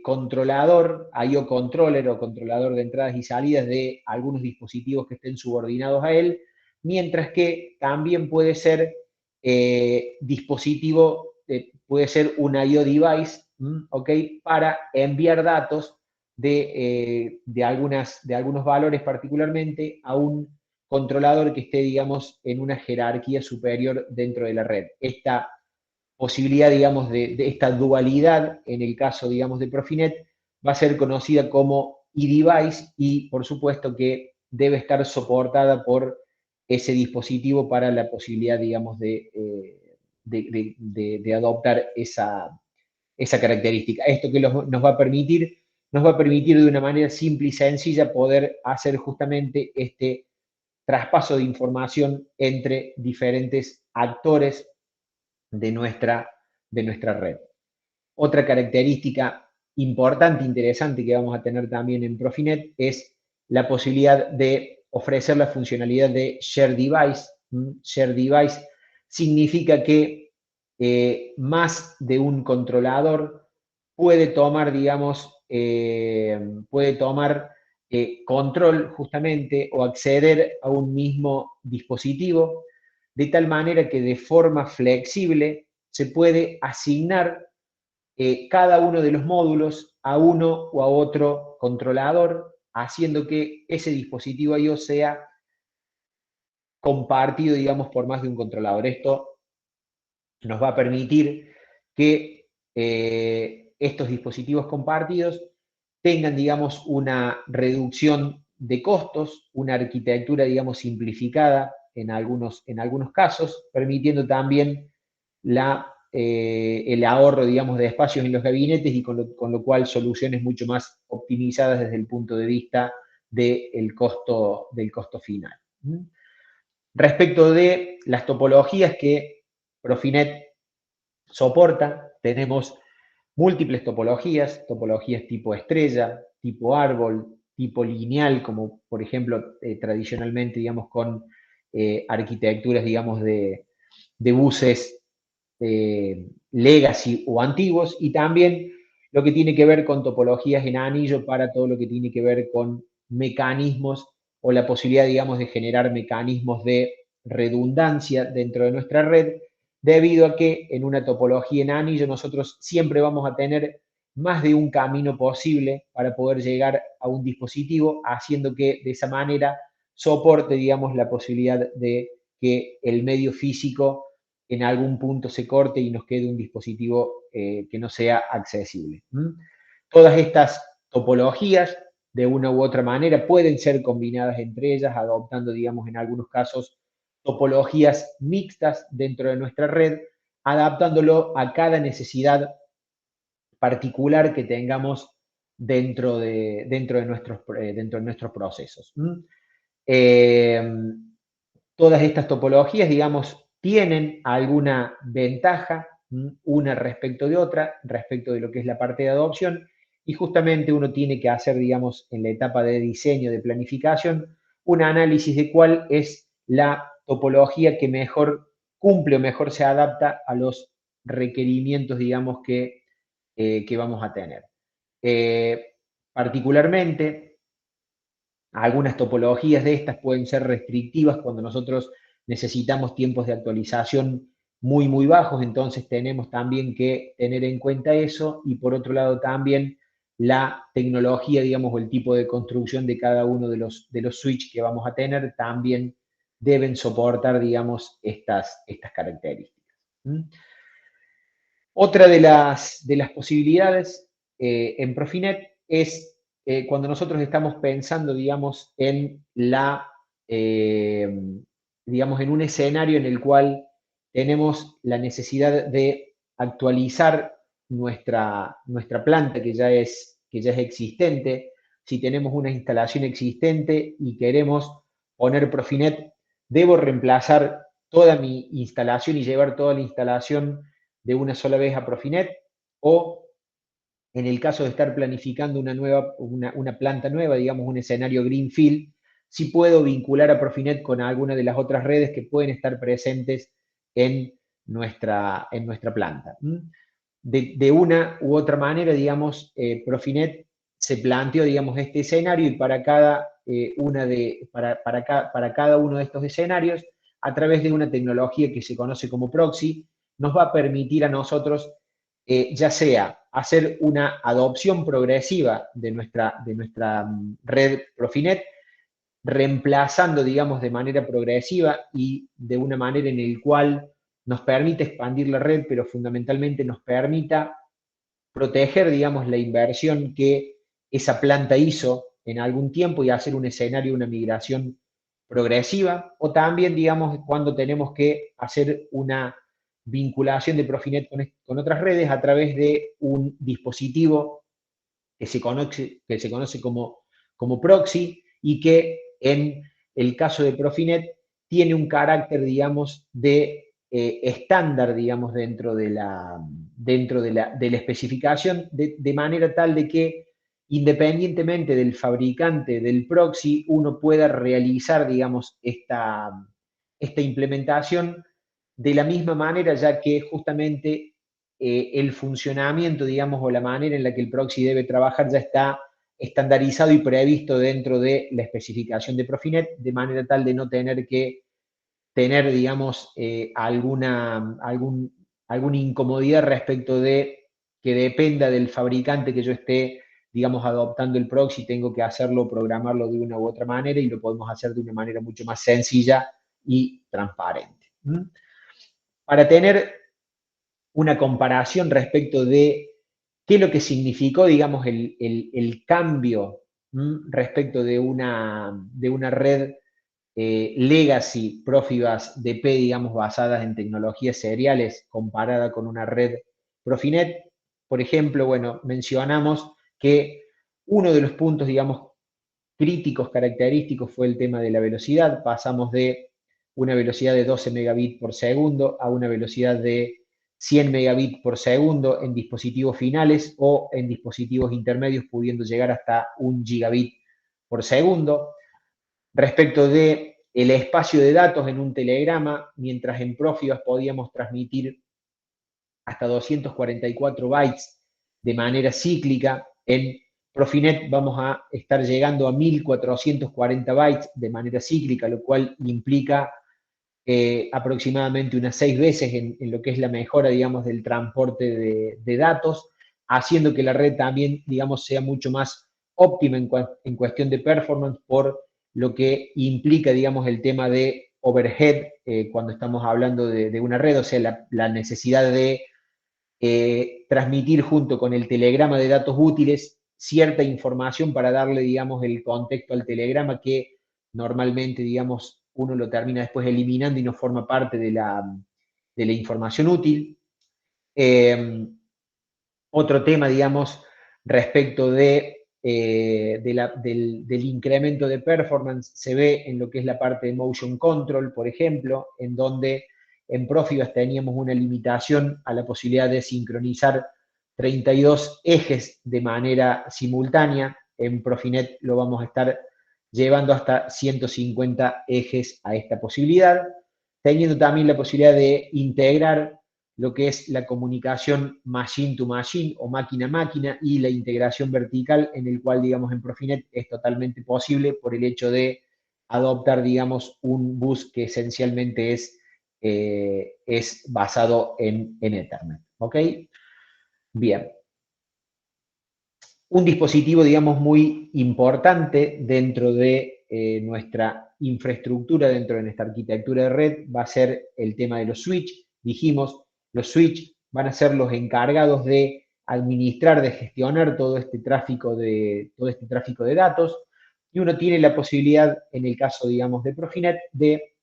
controlador, I/O controller o controlador de entradas y salidas de algunos dispositivos que estén subordinados a él, mientras que también puede ser dispositivo, puede ser un I/O device, ¿ok? Para enviar datos de algunos valores particularmente a un controlador que esté, digamos, en una jerarquía superior dentro de la red. Esta posibilidad, digamos, de esta dualidad, en el caso, digamos, de Profinet, va a ser conocida como eDevice y, por supuesto, que debe estar soportada por ese dispositivo para la posibilidad, digamos, de adoptar esa característica. Esto que nos va a permitir de una manera simple y sencilla poder hacer justamente este traspaso de información entre diferentes actores de nuestra red. Otra característica importante, interesante que vamos a tener también en Profinet es la posibilidad de ofrecer la funcionalidad de Share Device. Share Device significa que más de un controlador puede tomar, digamos, control justamente o acceder a un mismo dispositivo, de tal manera que de forma flexible se puede asignar cada uno de los módulos a uno o a otro controlador, haciendo que ese dispositivo I/O sea compartido, digamos, por más de un controlador. Esto nos va a permitir que estos dispositivos compartidos tengan, digamos, una reducción de costos, una arquitectura, digamos, simplificada en algunos casos, permitiendo también el ahorro, digamos, de espacios en los gabinetes y con lo cual soluciones mucho más optimizadas desde el punto de vista del costo final. Respecto de las topologías que Profinet soporta, tenemos múltiples topologías tipo estrella, tipo árbol, tipo lineal, como por ejemplo tradicionalmente, digamos, con arquitecturas, digamos, de buses legacy o antiguos, y también lo que tiene que ver con topologías en anillo para todo lo que tiene que ver con mecanismos o la posibilidad, digamos, de generar mecanismos de redundancia dentro de nuestra red, debido a que en una topología en anillo nosotros siempre vamos a tener más de un camino posible para poder llegar a un dispositivo, haciendo que de esa manera soporte, digamos, la posibilidad de que el medio físico en algún punto se corte y nos quede un dispositivo que no sea accesible. Todas estas topologías, de una u otra manera, pueden ser combinadas entre ellas, adoptando, digamos, en algunos casos, topologías mixtas dentro de nuestra red, adaptándolo a cada necesidad particular que tengamos dentro de nuestros procesos. Todas estas topologías, digamos, tienen alguna ventaja, una respecto de otra, respecto de lo que es la parte de adopción, y justamente uno tiene que hacer, digamos, en la etapa de diseño, de planificación, un análisis de cuál es la topología que mejor cumple o mejor se adapta a los requerimientos, digamos, que vamos a tener. Particularmente, algunas topologías de estas pueden ser restrictivas cuando nosotros necesitamos tiempos de actualización muy, muy bajos, entonces tenemos también que tener en cuenta eso, y por otro lado también la tecnología, digamos, o el tipo de construcción de cada uno de los switch que vamos a tener también deben soportar, digamos, estas características. Otra de las posibilidades en Profinet es cuando nosotros estamos pensando, digamos, digamos, en un escenario en el cual tenemos la necesidad de actualizar nuestra planta que ya es existente. Si tenemos una instalación existente y queremos poner Profinet, debo reemplazar toda mi instalación y llevar toda la instalación de una sola vez a Profinet, o en el caso de estar planificando una planta nueva, digamos un escenario greenfield, si puedo vincular a Profinet con alguna de las otras redes que pueden estar presentes en nuestra planta. De una u otra manera, digamos, Profinet se planteó, digamos, este escenario, y para cada uno de estos escenarios, a través de una tecnología que se conoce como proxy, nos va a permitir a nosotros, ya sea hacer una adopción progresiva de nuestra red Profinet, reemplazando, digamos, de manera progresiva y de una manera en la cual nos permite expandir la red, pero fundamentalmente nos permita proteger, digamos, la inversión que esa planta hizo en algún tiempo y hacer un escenario, una migración progresiva, o también, digamos, cuando tenemos que hacer una vinculación de Profinet con otras redes a través de un dispositivo que se conoce como proxy, y que en el caso de Profinet tiene un carácter, digamos, de estándar, digamos, dentro de la especificación, de manera tal de que independientemente del fabricante del proxy, uno pueda realizar, digamos, esta implementación de la misma manera, ya que justamente el funcionamiento, digamos, o la manera en la que el proxy debe trabajar ya está estandarizado y previsto dentro de la especificación de Profinet, de manera tal de no tener que tener, digamos, alguna incomodidad respecto de que dependa del fabricante que yo esté, digamos, adoptando el proxy, tengo que hacerlo, programarlo de una u otra manera, y lo podemos hacer de una manera mucho más sencilla y transparente. Para tener una comparación respecto de qué es lo que significó, digamos, el cambio respecto de una red legacy Profibus DP, digamos, basadas en tecnologías seriales comparada con una red Profinet. Por ejemplo, bueno, mencionamos que uno de los puntos, digamos, críticos característicos fue el tema de la velocidad. Pasamos de una velocidad de 12 megabits por segundo a una velocidad de 100 megabits por segundo en dispositivos finales o en dispositivos intermedios, pudiendo llegar hasta 1 gigabit por segundo. Respecto de el espacio de datos en un telegrama, mientras en Profibus podíamos transmitir hasta 244 bytes de manera cíclica, en Profinet vamos a estar llegando a 1440 bytes de manera cíclica, lo cual implica aproximadamente unas 6 veces en lo que es la mejora, digamos, del transporte de datos, haciendo que la red también, digamos, sea mucho más óptima en cuestión de performance por lo que implica, digamos, el tema de overhead cuando estamos hablando de una red, o sea, la necesidad de transmitir junto con el telegrama de datos útiles cierta información para darle, digamos, el contexto al telegrama que normalmente, digamos, uno lo termina después eliminando y no forma parte de la información útil. Otro tema, digamos, respecto del incremento de performance se ve en lo que es la parte de motion control, por ejemplo, en donde en Profibus teníamos una limitación a la posibilidad de sincronizar 32 ejes de manera simultánea. En Profinet lo vamos a estar llevando hasta 150 ejes a esta posibilidad, teniendo también la posibilidad de integrar lo que es la comunicación machine to machine o máquina a máquina y la integración vertical, en el cual, digamos, en Profinet es totalmente posible por el hecho de adoptar, digamos, un bus que esencialmente es basado en Ethernet. ¿Ok? Bien. Un dispositivo, digamos, muy importante dentro de nuestra infraestructura, dentro de nuestra arquitectura de red, va a ser el tema de los switch. Dijimos, los switch van a ser los encargados de administrar, de gestionar todo este tráfico de datos, y uno tiene la posibilidad, en el caso, digamos, de Profinet, de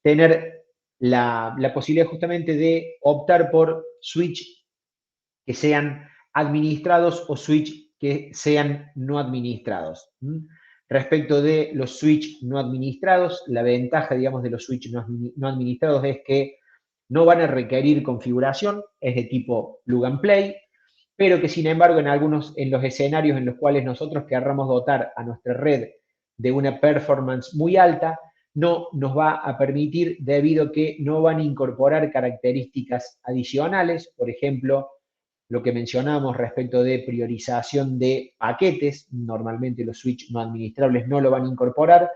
tener la posibilidad justamente de optar por switch que sean administrados o switch que sean no administrados. Respecto de los switch no administrados, la ventaja, digamos, de los switch no administrados es que no van a requerir configuración, es de tipo plug and play, pero que sin embargo en los escenarios en los cuales nosotros querramos dotar a nuestra red de una performance muy alta, no nos va a permitir debido a que no van a incorporar características adicionales, por ejemplo, lo que mencionamos respecto de priorización de paquetes, normalmente los switch no administrables no lo van a incorporar,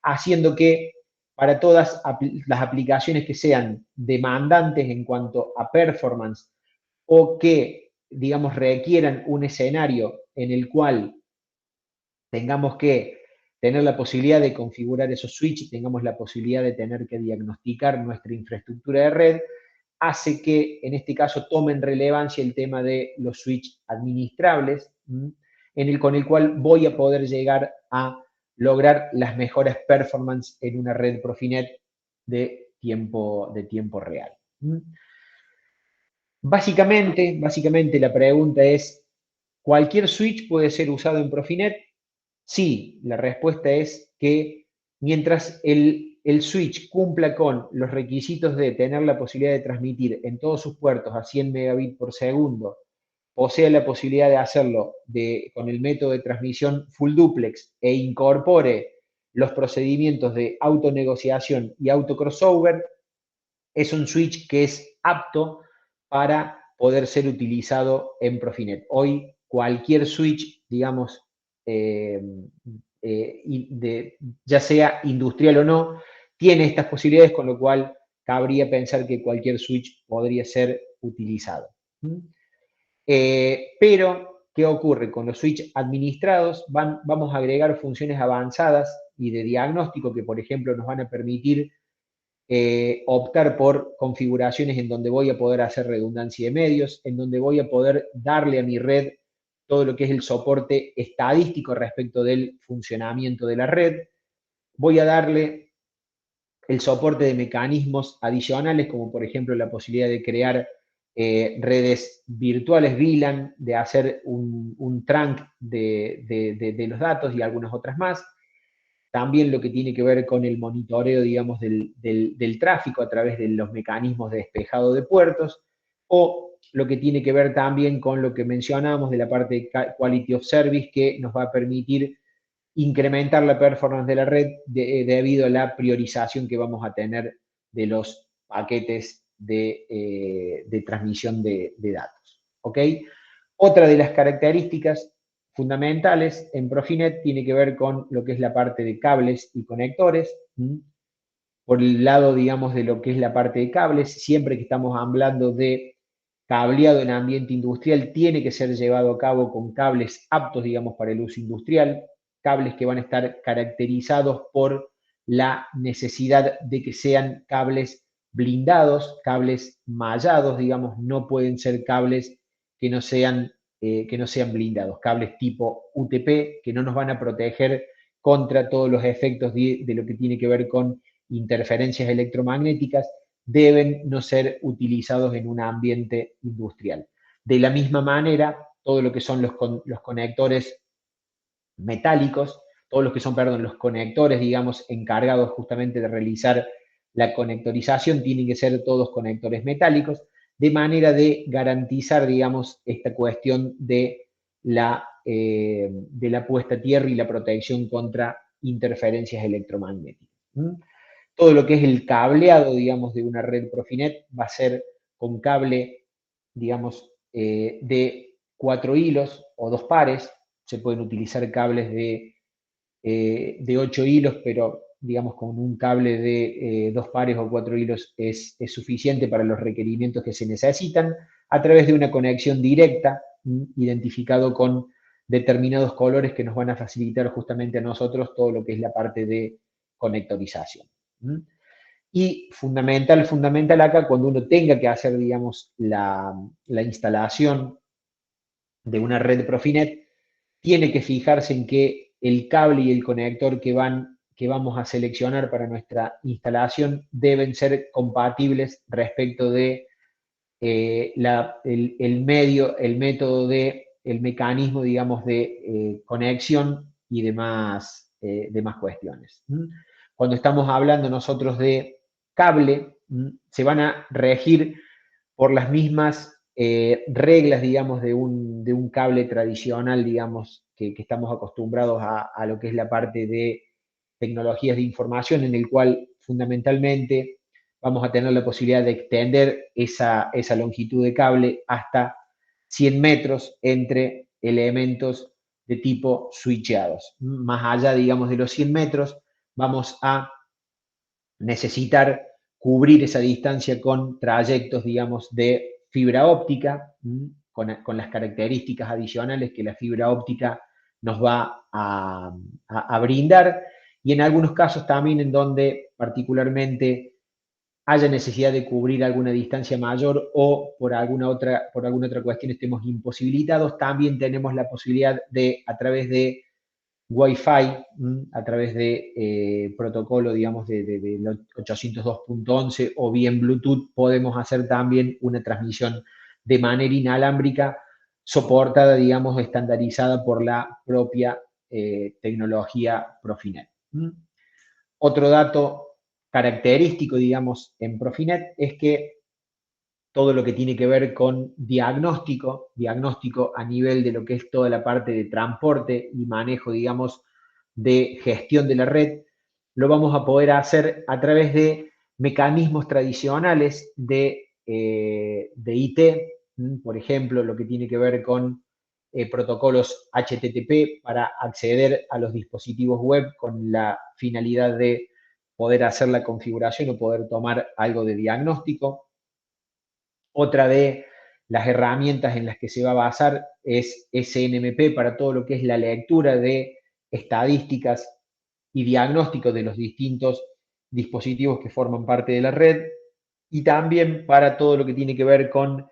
haciendo que para todas las aplicaciones que sean demandantes en cuanto a performance o que, digamos, requieran un escenario en el cual tengamos que tener la posibilidad de configurar esos switches, tengamos la posibilidad de tener que diagnosticar nuestra infraestructura de red, hace que en este caso tomen relevancia el tema de los switch administrables, con el cual voy a poder llegar a lograr las mejores performance en una red Profinet de tiempo real. Básicamente la pregunta es, ¿cualquier switch puede ser usado en Profinet? Sí, la respuesta es que mientras el switch cumpla con los requisitos de tener la posibilidad de transmitir en todos sus puertos a 100 megabits por segundo, posea la posibilidad de hacerlo con el método de transmisión full duplex e incorpore los procedimientos de autonegociación y auto crossover, es un switch que es apto para poder ser utilizado en Profinet. Hoy cualquier switch, digamos, ya sea industrial o no, tiene estas posibilidades, con lo cual cabría pensar que cualquier switch podría ser utilizado. Pero, ¿qué ocurre? Con los switch administrados vamos a agregar funciones avanzadas y de diagnóstico que, por ejemplo, nos van a permitir optar por configuraciones en donde voy a poder hacer redundancia de medios, en donde voy a poder darle a mi red todo lo que es el soporte estadístico respecto del funcionamiento de la red. Voy a darle el soporte de mecanismos adicionales, como por ejemplo la posibilidad de crear redes virtuales VLAN, de hacer un trunk de los datos y algunas otras más. También lo que tiene que ver con el monitoreo, digamos, del tráfico a través de los mecanismos de despejado de puertos, o lo que tiene que ver también con lo que mencionamos de la parte de Quality of Service, que nos va a permitir incrementar la performance de la red debido a la priorización que vamos a tener de los paquetes de transmisión de datos. ¿Ok? Otra de las características fundamentales en Profinet tiene que ver con lo que es la parte de cables y conectores. Por el lado, digamos, de lo que es la parte de cables, siempre que estamos hablando de cableado en ambiente industrial, tiene que ser llevado a cabo con cables aptos, digamos, para el uso industrial, cables que van a estar caracterizados por la necesidad de que sean cables blindados, cables mallados, digamos, no pueden ser cables que no sean blindados, cables tipo UTP, que no nos van a proteger contra todos los efectos de lo que tiene que ver con interferencias electromagnéticas, deben no ser utilizados en un ambiente industrial. De la misma manera, todo lo que son los conectores metálicos, todos los que son, perdón, los conectores, digamos, encargados justamente de realizar la conectorización, tienen que ser todos conectores metálicos, de manera de garantizar, digamos, esta cuestión de la puesta a tierra y la protección contra interferencias electromagnéticas. Todo lo que es el cableado, digamos, de una red Profinet va a ser con cable, digamos, de 4 hilos o 2 pares. Se pueden utilizar cables de 8 hilos, pero digamos con un cable de 2 pares o 4 hilos es suficiente para los requerimientos que se necesitan, a través de una conexión directa, identificado con determinados colores que nos van a facilitar justamente a nosotros todo lo que es la parte de conectorización. Y fundamental acá, cuando uno tenga que hacer, digamos, la instalación de una red Profinet, tiene que fijarse en que el cable y el conector que vamos a seleccionar para nuestra instalación deben ser compatibles respecto de el mecanismo, digamos, de conexión y demás cuestiones. Cuando estamos hablando nosotros de cable, se van a regir por las mismas reglas, digamos, de un cable tradicional, digamos, que estamos acostumbrados a lo que es la parte de tecnologías de información, en el cual fundamentalmente vamos a tener la posibilidad de extender esa longitud de cable hasta 100 metros entre elementos de tipo switcheados. Más allá, digamos, de los 100 metros, vamos a necesitar cubrir esa distancia con trayectos, digamos, de fibra óptica, con las características adicionales que la fibra óptica nos va a brindar, y en algunos casos también en donde particularmente haya necesidad de cubrir alguna distancia mayor o por alguna otra cuestión estemos imposibilitados, también tenemos la posibilidad de, a través de Wi-Fi, a través de protocolo, digamos, de 802.11 o bien Bluetooth, podemos hacer también una transmisión de manera inalámbrica, soportada, digamos, estandarizada por la propia tecnología Profinet. Otro dato característico, digamos, en Profinet es que todo lo que tiene que ver con diagnóstico a nivel de lo que es toda la parte de transporte y manejo, digamos, de gestión de la red, lo vamos a poder hacer a través de mecanismos tradicionales de IT, por ejemplo, lo que tiene que ver con protocolos HTTP para acceder a los dispositivos web con la finalidad de poder hacer la configuración o poder tomar algo de diagnóstico. Otra de las herramientas en las que se va a basar es SNMP para todo lo que es la lectura de estadísticas y diagnóstico de los distintos dispositivos que forman parte de la red y también para todo lo que tiene que ver con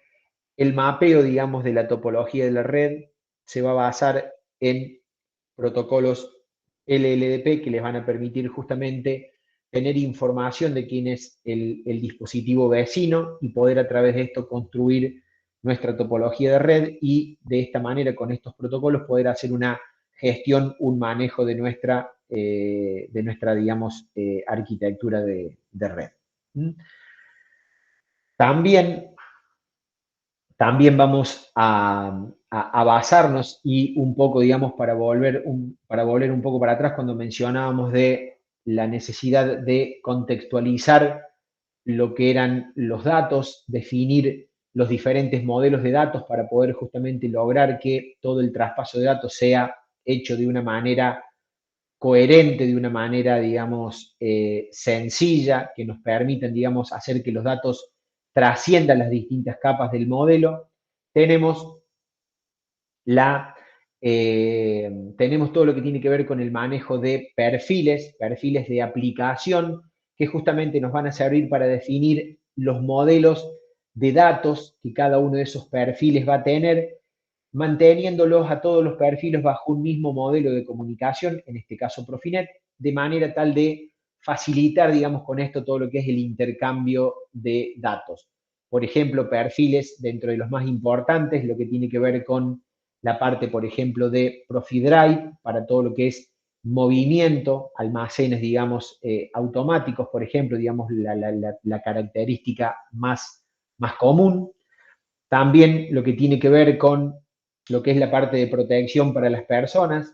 el mapeo, digamos, de la topología de la red. Se va a basar en protocolos LLDP que les van a permitir justamente tener información de quién es el dispositivo vecino y poder a través de esto construir nuestra topología de red y de esta manera, con estos protocolos, poder hacer una gestión, un manejo de nuestra digamos, arquitectura de red. También vamos a basarnos y un poco, digamos, para volver un poco para atrás cuando mencionábamos de la necesidad de contextualizar lo que eran los datos, definir los diferentes modelos de datos para poder justamente lograr que todo el traspaso de datos sea hecho de una manera coherente, de una manera, digamos, sencilla, que nos permitan, digamos, hacer que los datos trasciendan las distintas capas del modelo. Tenemos todo lo que tiene que ver con el manejo de perfiles de aplicación, que justamente nos van a servir para definir los modelos de datos que cada uno de esos perfiles va a tener, manteniéndolos a todos los perfiles bajo un mismo modelo de comunicación, en este caso Profinet, de manera tal de facilitar, digamos, con esto todo lo que es el intercambio de datos. Por ejemplo, perfiles dentro de los más importantes, lo que tiene que ver con la parte, por ejemplo, de ProfiDrive, para todo lo que es movimiento, almacenes, digamos, automáticos, por ejemplo, digamos, la característica más común. También lo que tiene que ver con lo que es la parte de protección para las personas,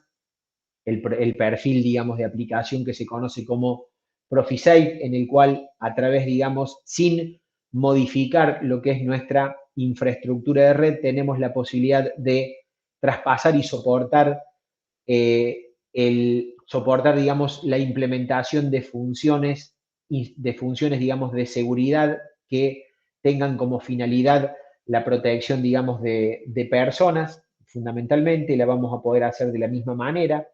el perfil, digamos, de aplicación que se conoce como ProfiSafe, en el cual a través, digamos, sin modificar lo que es nuestra infraestructura de red, tenemos la posibilidad de traspasar y soportar, digamos, la implementación de funciones, digamos, de seguridad que tengan como finalidad la protección, digamos, de personas, fundamentalmente, la vamos a poder hacer de la misma manera.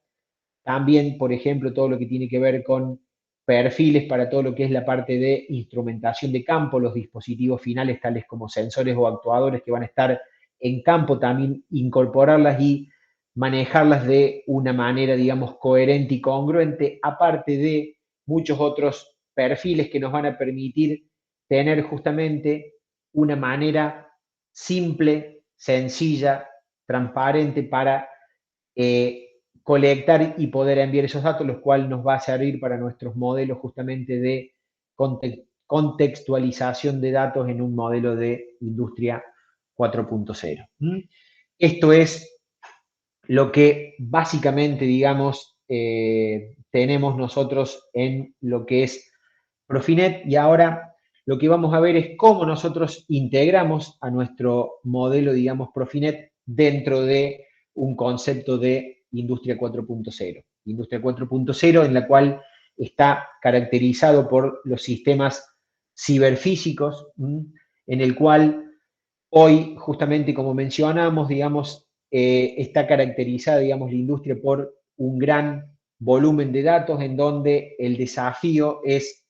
También, por ejemplo, todo lo que tiene que ver con perfiles para todo lo que es la parte de instrumentación de campo, los dispositivos finales tales como sensores o actuadores que van a estar en campo, también incorporarlas y manejarlas de una manera, digamos, coherente y congruente, aparte de muchos otros perfiles que nos van a permitir tener justamente una manera simple, sencilla, transparente para colectar y poder enviar esos datos, los cuales nos va a servir para nuestros modelos justamente de contextualización de datos en un modelo de industria 4.0. Esto es lo que básicamente, digamos, tenemos nosotros en lo que es Profinet, y ahora lo que vamos a ver es cómo nosotros integramos a nuestro modelo, digamos, Profinet dentro de un concepto de Industria 4.0. Industria 4.0 en la cual está caracterizado por los sistemas ciberfísicos, en el cual hoy, justamente como mencionamos, digamos, está caracterizada, digamos, la industria por un gran volumen de datos en donde el desafío es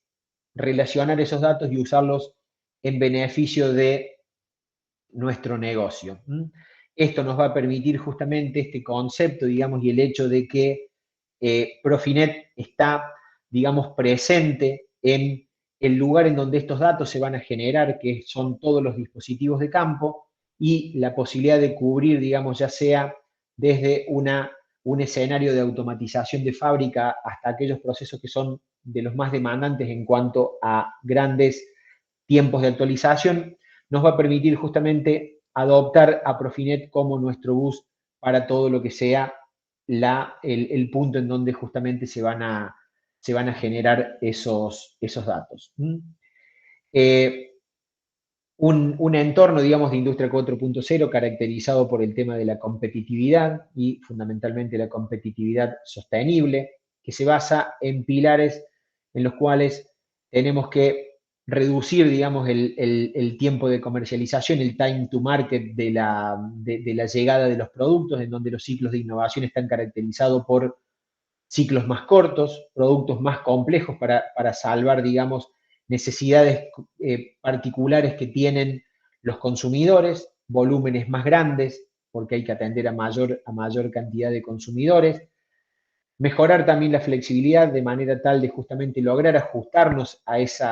relacionar esos datos y usarlos en beneficio de nuestro negocio. Esto nos va a permitir justamente este concepto, digamos, y el hecho de que Profinet está, digamos, presente en el lugar en donde estos datos se van a generar, que son todos los dispositivos de campo, y la posibilidad de cubrir, digamos, ya sea desde un escenario de automatización de fábrica hasta aquellos procesos que son de los más demandantes en cuanto a grandes tiempos de actualización, nos va a permitir justamente adoptar a Profinet como nuestro bus para todo lo que sea el punto en donde justamente se van a generar esos datos. Un entorno, digamos, de industria 4.0 caracterizado por el tema de la competitividad y fundamentalmente la competitividad sostenible, que se basa en pilares en los cuales tenemos que reducir, digamos, el tiempo de comercialización, el time to market de la llegada de los productos, en donde los ciclos de innovación están caracterizados por ciclos más cortos, productos más complejos para salvar, digamos, necesidades particulares que tienen los consumidores, volúmenes más grandes, porque hay que atender a mayor cantidad de consumidores. Mejorar también la flexibilidad de manera tal de justamente lograr ajustarnos a ese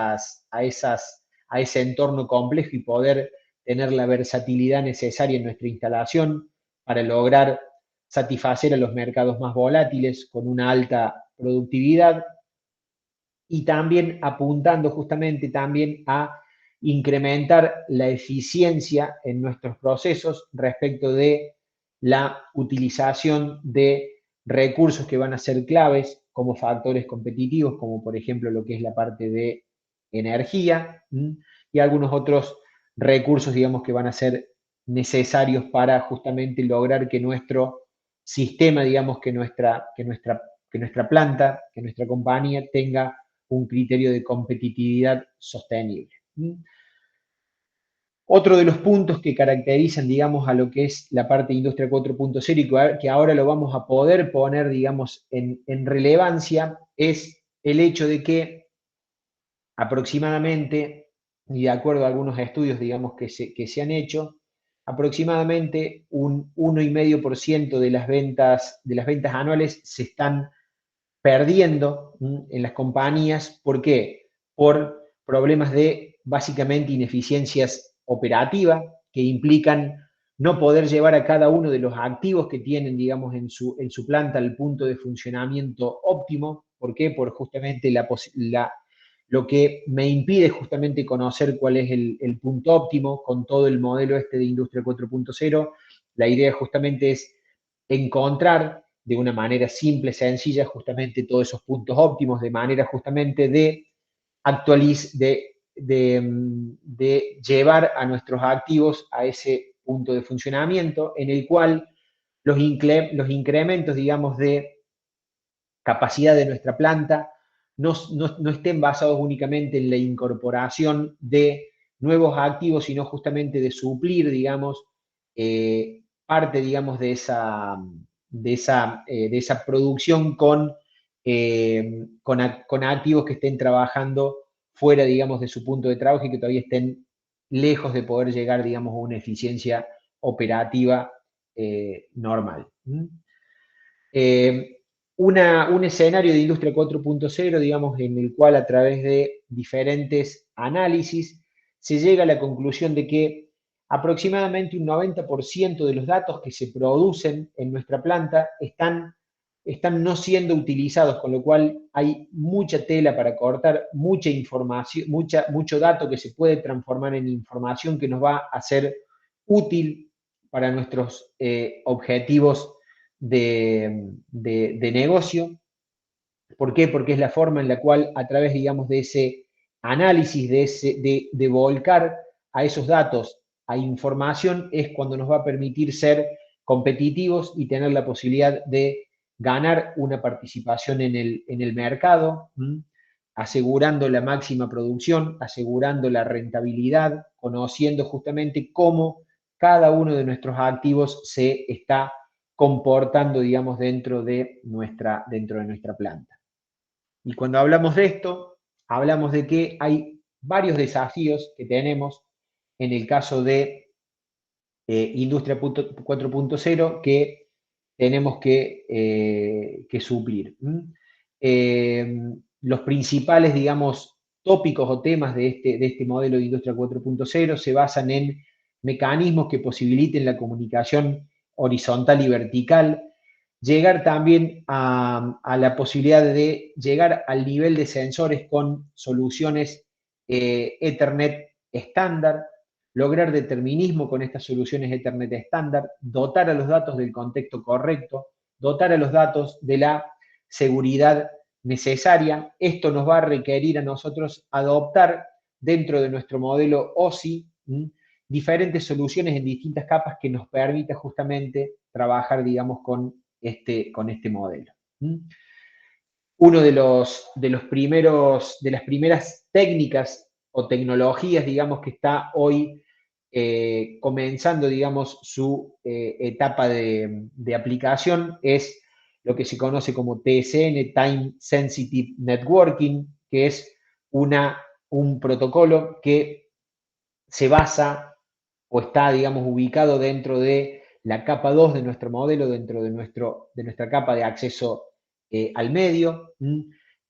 entorno complejo y poder tener la versatilidad necesaria en nuestra instalación para lograr satisfacer a los mercados más volátiles con una alta productividad y también apuntando justamente también a incrementar la eficiencia en nuestros procesos respecto de la utilización de recursos que van a ser claves como factores competitivos, como por ejemplo lo que es la parte de energía y algunos otros recursos, digamos, que van a ser necesarios para justamente lograr que nuestro sistema, digamos, que nuestra planta, que nuestra compañía tenga un criterio de competitividad sostenible. Otro de los puntos que caracterizan, digamos, a lo que es la parte de Industria 4.0 y que ahora lo vamos a poder poner, digamos, en relevancia, es el hecho de que aproximadamente, y de acuerdo a algunos estudios, digamos, que se han hecho, aproximadamente un 1,5% de las ventas anuales se están perdiendo en las compañías. ¿Por qué? Por problemas de, básicamente, ineficiencias operativas que implican no poder llevar a cada uno de los activos que tienen, digamos, en su planta al punto de funcionamiento óptimo. ¿Por qué? Por justamente lo que me impide justamente conocer cuál es el punto óptimo con todo el modelo de Industria 4.0. La idea justamente es encontrar de una manera simple, sencilla, justamente todos esos puntos óptimos, de manera justamente de llevar a nuestros activos a ese punto de funcionamiento en el cual los incrementos, digamos, de capacidad de nuestra planta no estén basados únicamente en la incorporación de nuevos activos, sino justamente de suplir, digamos, parte, digamos, de esa producción con activos que estén trabajando fuera, digamos, de su punto de trabajo y que todavía estén lejos de poder llegar, digamos, a una eficiencia operativa normal. Un escenario de Industria 4.0, digamos, en el cual a través de diferentes análisis se llega a la conclusión de que aproximadamente un 90% de los datos que se producen en nuestra planta están no siendo utilizados, con lo cual hay mucha tela para cortar, mucha información, mucho dato que se puede transformar en información que nos va a ser útil para nuestros objetivos de negocio. ¿Por qué? Porque es la forma en la cual, a través, digamos, de ese análisis, de volcar a esos datos a información, es cuando nos va a permitir ser competitivos y tener la posibilidad de ganar una participación en el mercado, asegurando la máxima producción, asegurando la rentabilidad, conociendo justamente cómo cada uno de nuestros activos se está comportando, digamos, dentro de nuestra planta. Y cuando hablamos de esto, hablamos de que hay varios desafíos que tenemos en el caso de Industria 4.0 que tenemos que suplir. Los principales, digamos, tópicos o temas de este modelo de Industria 4.0 se basan en mecanismos que posibiliten la comunicación horizontal y vertical, llegar también a la posibilidad de llegar al nivel de sensores con soluciones Ethernet estándar, lograr determinismo con estas soluciones Ethernet estándar, dotar a los datos del contexto correcto, dotar a los datos de la seguridad necesaria. Esto nos va a requerir a nosotros adoptar dentro de nuestro modelo OSI diferentes soluciones en distintas capas que nos permita justamente trabajar, digamos, con este modelo. Uno de las primeras técnicas o tecnologías, digamos, que está hoy comenzando, digamos, su etapa de aplicación es lo que se conoce como TSN, Time Sensitive Networking, que es un protocolo que se basa o está, digamos, ubicado dentro de la capa 2 de nuestro modelo, dentro de nuestra capa de acceso al medio.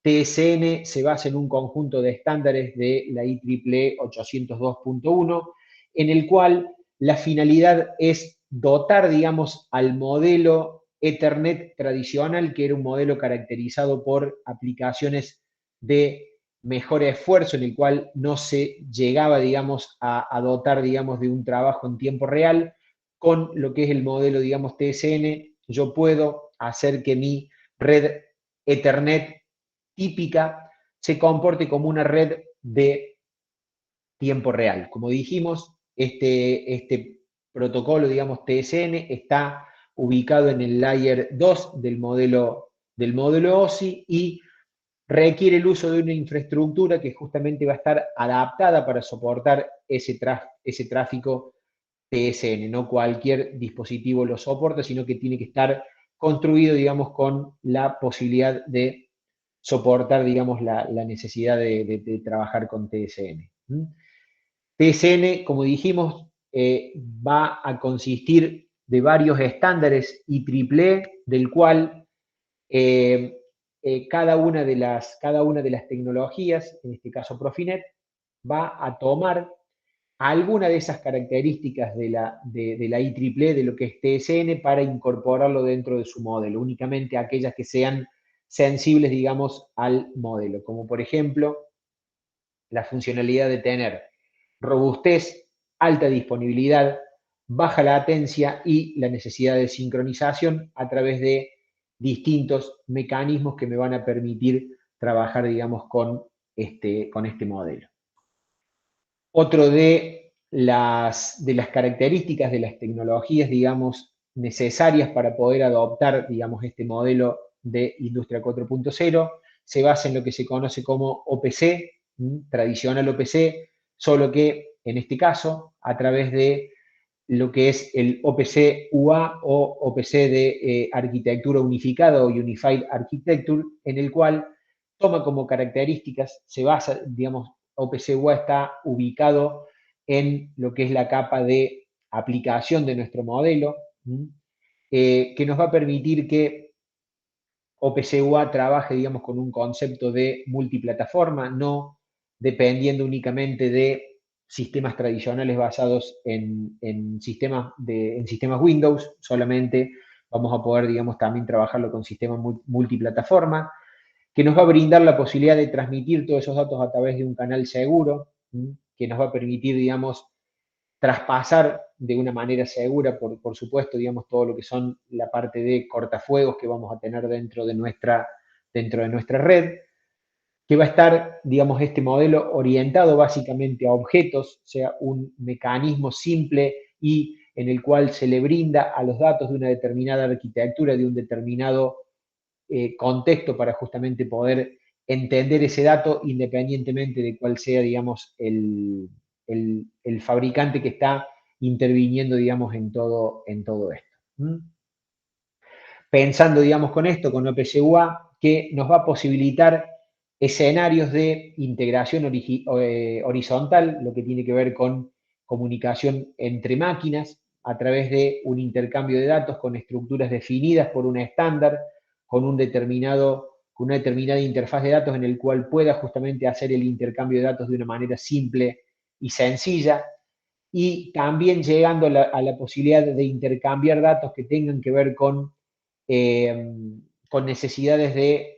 TSN se basa en un conjunto de estándares de la IEEE 802.1, en el cual la finalidad es dotar, digamos, al modelo Ethernet tradicional, que era un modelo caracterizado por aplicaciones de mejor esfuerzo, en el cual no se llegaba, digamos, a dotar, digamos, de un trabajo en tiempo real. Con lo que es el modelo, digamos, TSN, yo puedo hacer que mi red Ethernet típica se comporte como una red de tiempo real. Como dijimos, este protocolo, digamos, TSN, está ubicado en el layer 2 del modelo OSI y requiere el uso de una infraestructura que justamente va a estar adaptada para soportar ese tráfico TSN. No cualquier dispositivo lo soporta, sino que tiene que estar construido, digamos, con la posibilidad de soportar, digamos, la necesidad de trabajar con TSN. TSN, como dijimos, va a consistir de varios estándares IEEE, del cual cada una de las tecnologías, en este caso Profinet, va a tomar alguna de esas características de la IEEE, de lo que es TSN, para incorporarlo dentro de su modelo, únicamente aquellas que sean sensibles, digamos, al modelo, como por ejemplo la funcionalidad de tener robustez, alta disponibilidad, baja latencia y la necesidad de sincronización a través de distintos mecanismos que me van a permitir trabajar, digamos, con este modelo. Otro de las características de las tecnologías, digamos, necesarias para poder adoptar, digamos, este modelo de Industria 4.0 se basa en lo que se conoce como OPC, tradicional OPC, solo que en este caso, a través de lo que es el OPC UA o OPC de arquitectura unificada o Unified Architecture, en el cual toma como características, se basa, digamos, OPC UA está ubicado en lo que es la capa de aplicación de nuestro modelo, que nos va a permitir que OPC UA trabaje, digamos, con un concepto de multiplataforma, no dependiendo únicamente de sistemas tradicionales basados en sistemas Windows, solamente vamos a poder, digamos, también trabajarlo con sistemas multiplataforma, que nos va a brindar la posibilidad de transmitir todos esos datos a través de un canal seguro, que nos va a permitir, digamos, traspasar de una manera segura, por supuesto, digamos, todo lo que son la parte de cortafuegos que vamos a tener dentro de nuestra red, que va a estar, digamos, este modelo orientado básicamente a objetos, o sea, un mecanismo simple y en el cual se le brinda a los datos de una determinada arquitectura, de un determinado contexto para justamente poder entender ese dato independientemente de cuál sea, digamos, el fabricante que está interviniendo, digamos, en todo esto. Pensando, digamos, con esto, con OPC UA, que nos va a posibilitar escenarios de integración horizontal, lo que tiene que ver con comunicación entre máquinas a través de un intercambio de datos con estructuras definidas por un estándar, con una determinada interfaz de datos en el cual pueda justamente hacer el intercambio de datos de una manera simple y sencilla, y también llegando a la posibilidad de intercambiar datos que tengan que ver con necesidades de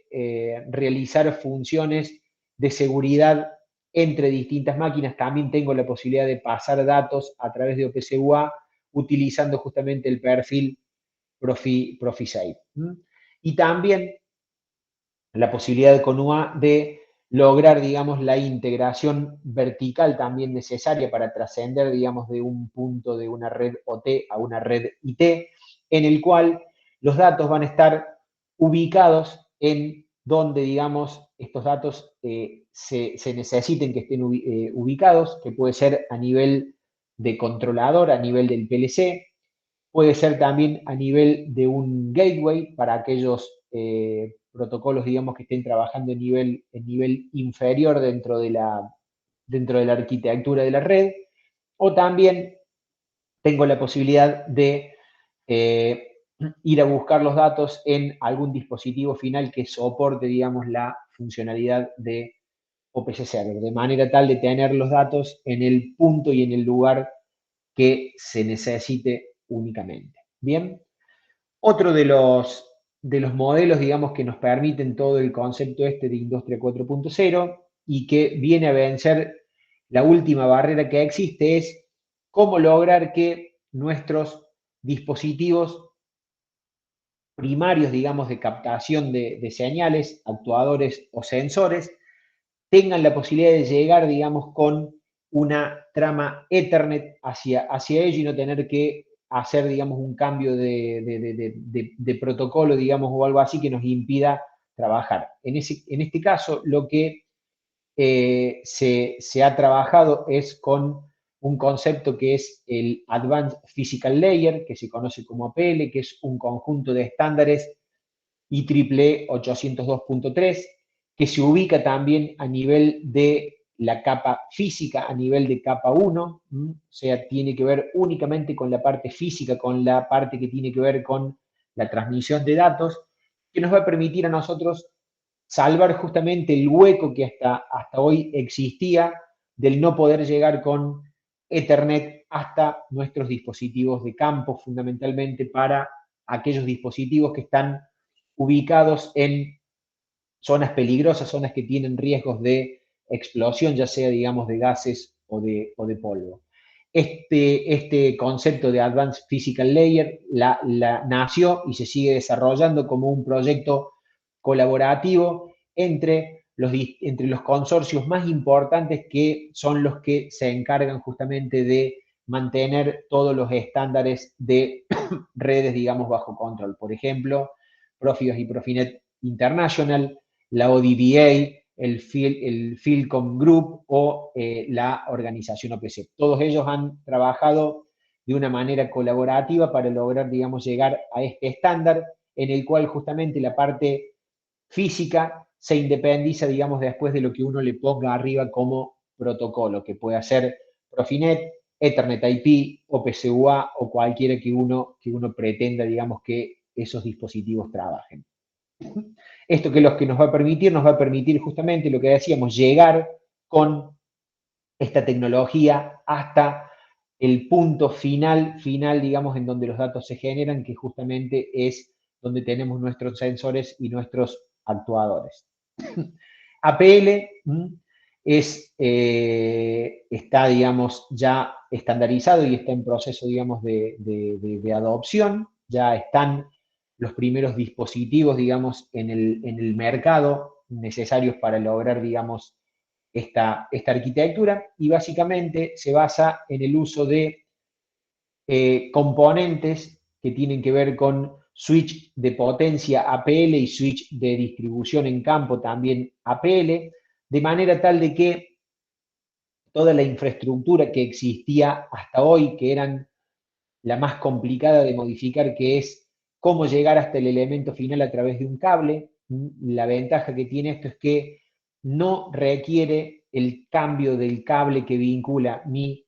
realizar funciones de seguridad entre distintas máquinas. También tengo la posibilidad de pasar datos a través de OPC UA utilizando justamente el perfil ProfiSafe. Y también la posibilidad con UA de lograr, digamos, la integración vertical también necesaria para trascender, digamos, de un punto de una red OT a una red IT, en el cual los datos van a estar ubicados en donde, digamos, estos datos se necesiten que estén ubicados, que puede ser a nivel de controlador, a nivel del PLC, puede ser también a nivel de un gateway para aquellos protocolos, digamos, que estén trabajando en nivel inferior dentro de la arquitectura de la red, o también tengo la posibilidad de ir a buscar los datos en algún dispositivo final que soporte, digamos, la funcionalidad de OPC Server, de manera tal de tener los datos en el punto y en el lugar que se necesite únicamente. Bien, otro de los modelos, digamos, que nos permiten todo el concepto este de Industria 4.0 y que viene a vencer la última barrera que existe es cómo lograr que nuestros dispositivos primarios, digamos, de captación de señales, actuadores o sensores, tengan la posibilidad de llegar, digamos, con una trama Ethernet hacia ello y no tener que hacer, digamos, un cambio de protocolo, digamos, o algo así que nos impida trabajar. En este caso, lo que se ha trabajado es con un concepto que es el Advanced Physical Layer, que se conoce como APL, que es un conjunto de estándares IEEE 802.3, que se ubica también a nivel de la capa física, a nivel de capa 1, o sea, tiene que ver únicamente con la parte física, con la parte que tiene que ver con la transmisión de datos, que nos va a permitir a nosotros salvar justamente el hueco que hasta hoy existía del no poder llegar con Ethernet hasta nuestros dispositivos de campo, fundamentalmente para aquellos dispositivos que están ubicados en zonas peligrosas, zonas que tienen riesgos de explosión, ya sea, digamos, de gases o de polvo. Este concepto de Advanced Physical Layer nació y se sigue desarrollando como un proyecto colaborativo entre los consorcios más importantes, que son los que se encargan justamente de mantener todos los estándares de redes, digamos, bajo control. Por ejemplo, Profibus y Profinet International, la ODBA, el Philcom Group o la organización OPC. Todos ellos han trabajado de una manera colaborativa para lograr, digamos, llegar a este estándar en el cual justamente la parte física se independiza, digamos, después de lo que uno le ponga arriba como protocolo, que puede ser Profinet, Ethernet IP, OPC-UA o cualquiera que uno pretenda, digamos, que esos dispositivos trabajen. Esto que lo que nos va a permitir justamente lo que decíamos, llegar con esta tecnología hasta el punto final, digamos, en donde los datos se generan, que justamente es donde tenemos nuestros sensores y nuestros actuadores. APL está, digamos, ya estandarizado y está en proceso, digamos, de adopción. Ya están los primeros dispositivos, digamos, en el mercado necesarios para lograr, digamos, esta arquitectura, y básicamente se basa en el uso de componentes que tienen que ver con switch de potencia APL y switch de distribución en campo también APL, de manera tal de que toda la infraestructura que existía hasta hoy, que eran la más complicada de modificar, que es cómo llegar hasta el elemento final a través de un cable. La ventaja que tiene esto es que no requiere el cambio del cable que vincula mi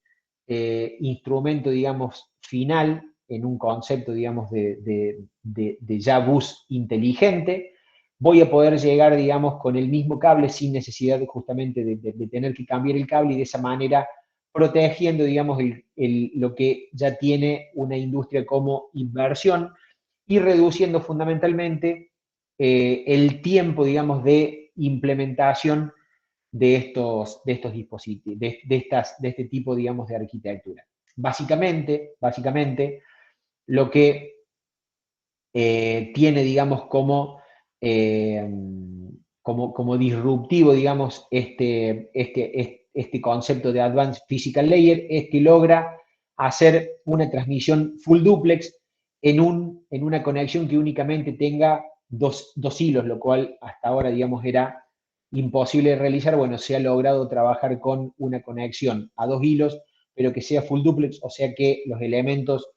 instrumento, digamos, final en un concepto, digamos, de ya bus inteligente. Voy a poder llegar, digamos, con el mismo cable sin necesidad justamente de tener que cambiar el cable, y de esa manera protegiendo, digamos, lo que ya tiene una industria como inversión, y reduciendo fundamentalmente el tiempo, digamos, de implementación de estos dispositivos, de este tipo, digamos, de arquitectura. Básicamente, lo que tiene, digamos, como disruptivo, digamos, este concepto de Advanced Physical Layer es que logra hacer una transmisión full duplex en una conexión que únicamente tenga dos hilos, lo cual hasta ahora, digamos, era imposible de realizar. Bueno, se ha logrado trabajar con una conexión a 2 hilos, pero que sea full duplex, o sea que los elementos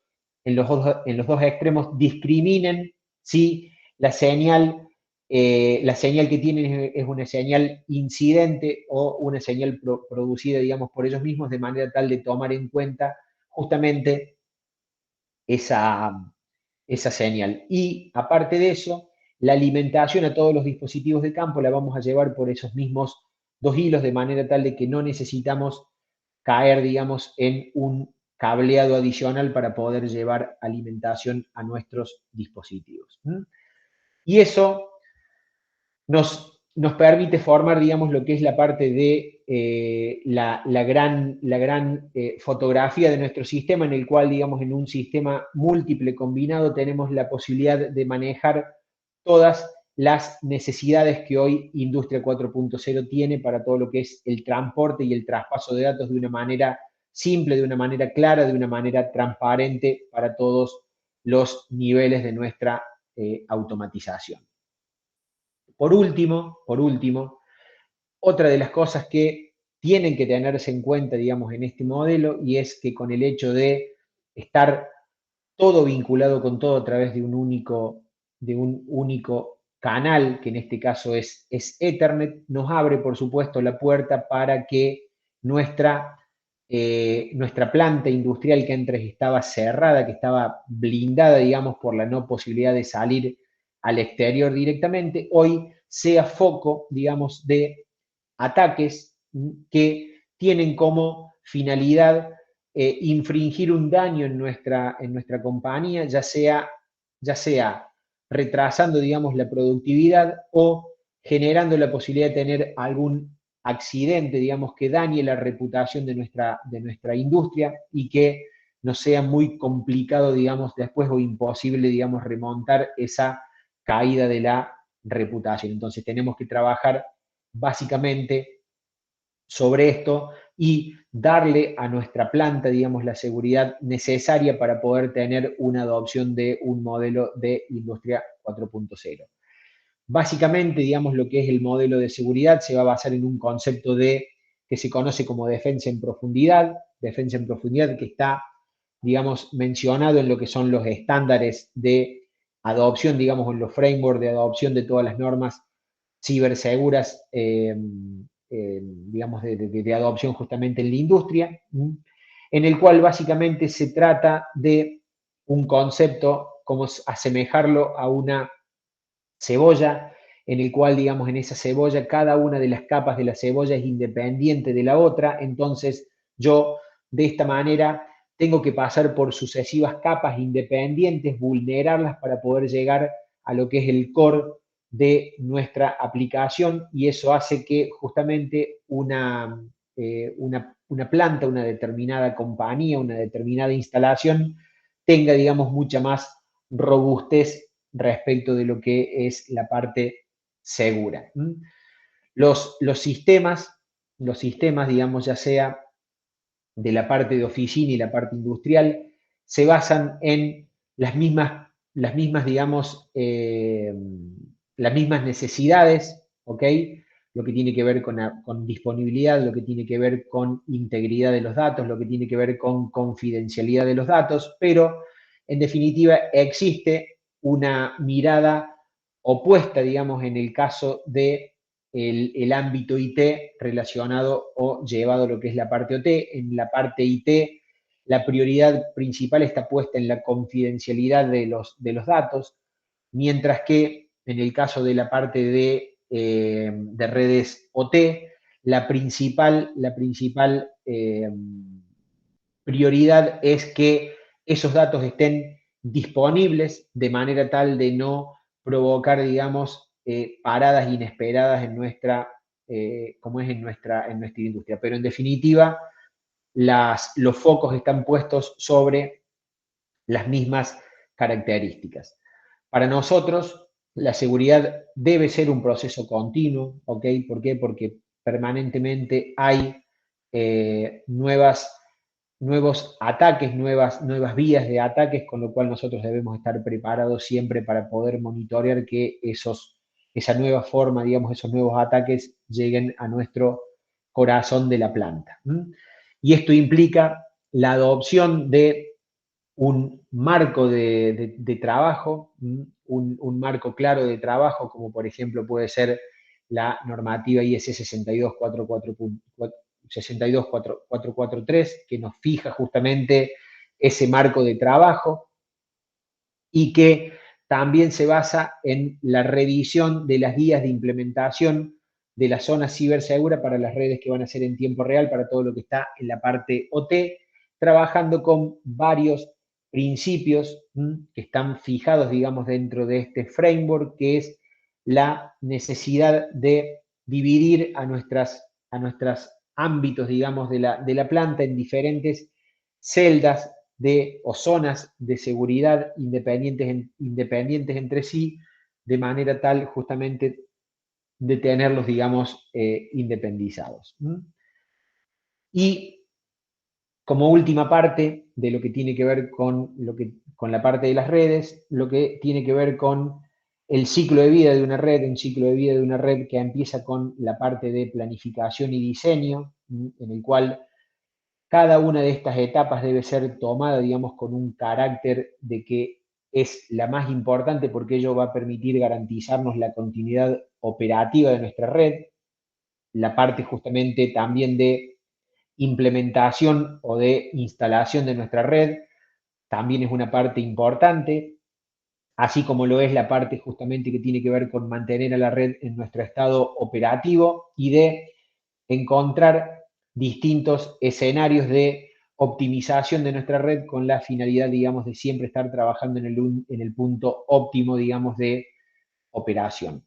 en los dos extremos discriminen si la señal que tienen es una señal incidente o una señal producida, digamos, por ellos mismos, de manera tal de tomar en cuenta justamente esa señal. Y aparte de eso, la alimentación a todos los dispositivos de campo la vamos a llevar por esos mismos dos hilos, de manera tal de que no necesitamos caer, digamos, en un cableado adicional para poder llevar alimentación a nuestros dispositivos. Y eso nos permite formar, digamos, lo que es la parte de la gran fotografía de nuestro sistema, en el cual, digamos, en un sistema múltiple combinado tenemos la posibilidad de manejar todas las necesidades que hoy Industria 4.0 tiene para todo lo que es el transporte y el traspaso de datos de una manera simple, de una manera clara, de una manera transparente para todos los niveles de nuestra automatización. Por último, otra de las cosas que tienen que tenerse en cuenta, digamos, en este modelo, y es que con el hecho de estar todo vinculado con todo a través de un único canal, que en este caso es Ethernet, nos abre, por supuesto, la puerta para que nuestra planta industrial, que antes estaba cerrada, que estaba blindada, digamos, por la no posibilidad de salir al exterior directamente, hoy sea foco, digamos, de ataques que tienen como finalidad infringir un daño en nuestra compañía, ya sea retrasando, digamos, la productividad o generando la posibilidad de tener algún accidente, digamos, que dañe la reputación de nuestra industria y que nos sea muy complicado, digamos, después o imposible, digamos, remontar esa caída de la reputación. Entonces tenemos que trabajar básicamente sobre esto y darle a nuestra planta, digamos, la seguridad necesaria para poder tener una adopción de un modelo de Industria 4.0. Básicamente, digamos, lo que es el modelo de seguridad se va a basar en un concepto que se conoce como defensa en profundidad que está, digamos, mencionado en lo que son los estándares de adopción, digamos, en los frameworks de adopción de todas las normas ciberseguras, digamos, de adopción justamente en la industria, en el cual básicamente se trata de un concepto como asemejarlo a una cebolla, en el cual, digamos, en esa cebolla, cada una de las capas de la cebolla es independiente de la otra, entonces yo de esta manera tengo que pasar por sucesivas capas independientes, vulnerarlas para poder llegar a lo que es el core de nuestra aplicación, y eso hace que justamente una planta, una determinada compañía, una determinada instalación tenga, digamos, mucha más robustez respecto de lo que es la parte segura. Los sistemas, digamos, ya sea de la parte de oficina y la parte industrial, se basan en las mismas digamos, las mismas necesidades, ¿ok? Lo que tiene que ver con disponibilidad, lo que tiene que ver con integridad de los datos, lo que tiene que ver con confidencialidad de los datos, pero en definitiva existe una mirada opuesta, digamos, en el caso de el ámbito IT relacionado o llevado a lo que es la parte OT. En la parte IT, la prioridad principal está puesta en la confidencialidad de los datos, mientras que en el caso de la parte de redes OT, la principal prioridad es que esos datos estén disponibles de manera tal de no provocar, digamos, paradas inesperadas en como es en nuestra industria. Pero en definitiva, los focos están puestos sobre las mismas características. Para nosotros, la seguridad debe ser un proceso continuo, ¿ok? ¿Por qué? Porque permanentemente hay nuevos ataques, nuevas vías de ataques, con lo cual nosotros debemos estar preparados siempre para poder monitorear que esa nueva forma, digamos, esos nuevos ataques lleguen a nuestro corazón de la planta. Y esto implica la adopción de un marco de trabajo, un marco claro de trabajo, como por ejemplo puede ser la normativa IS 62443, que nos fija justamente ese marco de trabajo y que también se basa en la revisión de las guías de implementación de la zona cibersegura para las redes que van a ser en tiempo real, para todo lo que está en la parte OT, trabajando con varios principios que están fijados, digamos, dentro de este framework, que es la necesidad de dividir a nuestros ámbitos, digamos, de la planta en diferentes celdas o zonas de seguridad independientes entre sí, de manera tal justamente de tenerlos, digamos, independizados. Y como última parte de lo que tiene que ver con la parte de las redes, lo que tiene que ver con el ciclo de vida de una red, un ciclo de vida de una red que empieza con la parte de planificación y diseño, en el cual cada una de estas etapas debe ser tomada, digamos, con un carácter de que es la más importante porque ello va a permitir garantizarnos la continuidad operativa de nuestra red, la parte justamente también de implementación o de instalación de nuestra red también es una parte importante, así como lo es la parte justamente que tiene que ver con mantener a la red en nuestro estado operativo y de encontrar distintos escenarios de optimización de nuestra red con la finalidad, digamos, de siempre estar trabajando en el punto óptimo, digamos, de operación.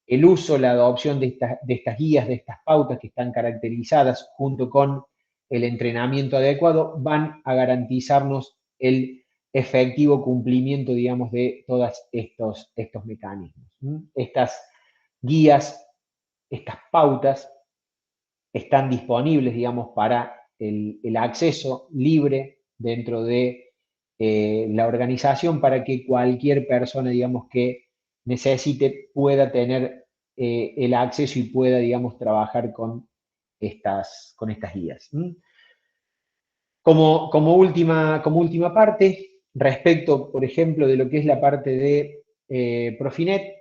El uso, la adopción de estas guías, de estas pautas que están caracterizadas junto con el entrenamiento adecuado, van a garantizarnos el efectivo cumplimiento, digamos, de todos estos mecanismos. Estas guías, estas pautas, están disponibles, digamos, para el acceso libre dentro de la organización para que cualquier persona, digamos, que necesite pueda tener el acceso y pueda, digamos, trabajar con estas guías. Como última parte, respecto, por ejemplo, de lo que es la parte de Profinet,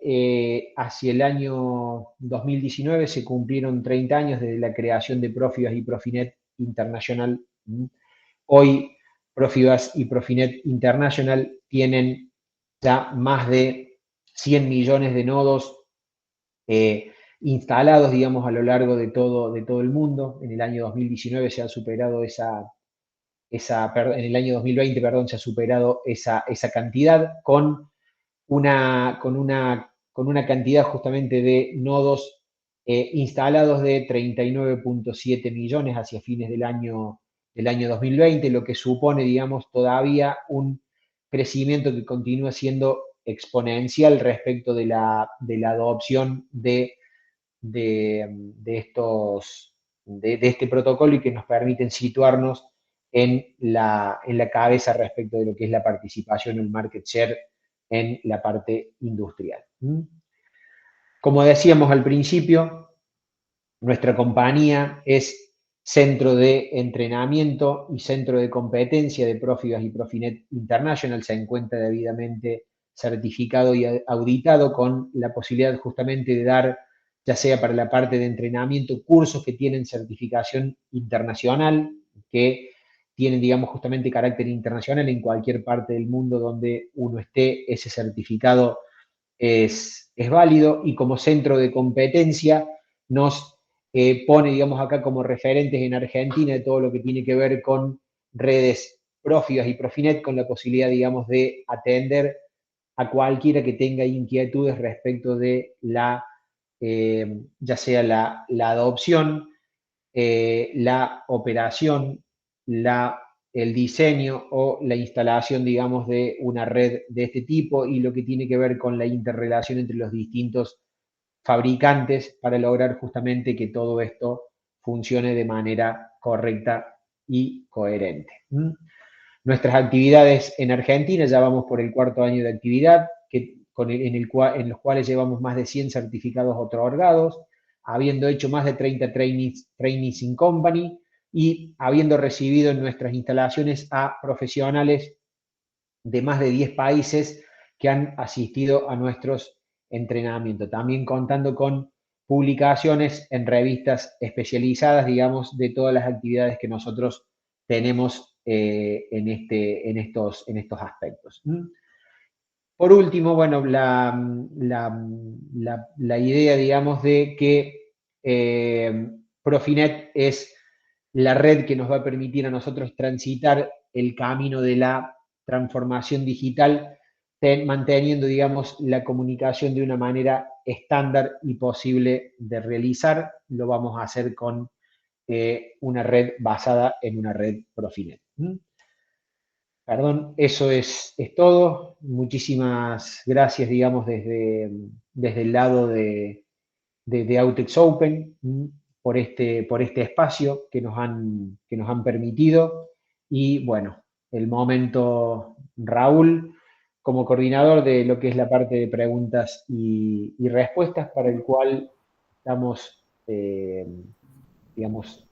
hacia el año 2019 se cumplieron 30 años desde la creación de Profibas y Profinet International. Hoy Profibas y Profinet International tienen ya más de 100 millones de nodos instalados, digamos, a lo largo de todo el mundo. En el año 2019 se ha superado en el año 2020, perdón, se ha superado esa cantidad con una cantidad justamente de nodos instalados de 39.7 millones hacia fines del año 2020, lo que supone, digamos, todavía un crecimiento que continúa siendo exponencial respecto de la adopción de este protocolo y que nos permiten situarnos en la cabeza respecto de lo que es la participación, el market share en la parte industrial. Como decíamos al principio, nuestra compañía es centro de entrenamiento y centro de competencia de Profibas y Profinet International, se encuentra debidamente certificado y auditado con la posibilidad justamente de dar, ya sea para la parte de entrenamiento, cursos que tienen certificación internacional, que tienen, digamos, justamente carácter internacional en cualquier parte del mundo donde uno esté, ese certificado es válido, y como centro de competencia nos pone, digamos, acá como referentes en Argentina de todo lo que tiene que ver con redes Profibas y Profinet, con la posibilidad, digamos, de atender a cualquiera que tenga inquietudes respecto de ya sea la adopción, la operación, el diseño o la instalación, digamos, de una red de este tipo y lo que tiene que ver con la interrelación entre los distintos fabricantes para lograr justamente que todo esto funcione de manera correcta y coherente. Nuestras actividades en Argentina, ya vamos por el 4º año de actividad, en los cuales llevamos más de 100 certificados otorgados, habiendo hecho más de 30 trainings in company, y habiendo recibido en nuestras instalaciones a profesionales de más de 10 países que han asistido a nuestros entrenamientos, también contando con publicaciones en revistas especializadas, digamos, de todas las actividades que nosotros tenemos en estos aspectos. Por último, bueno, la idea, digamos, de que Profinet es la red que nos va a permitir a nosotros transitar el camino de la transformación digital, manteniendo, digamos, la comunicación de una manera estándar y posible de realizar. Lo vamos a hacer con una red basada en una red Profinet. Perdón, eso es todo. Muchísimas gracias, digamos, desde el lado de Autex Open por este espacio que nos han permitido. Y bueno, el momento, Raúl, como coordinador de lo que es la parte de preguntas y respuestas, para el cual estamos, digamos,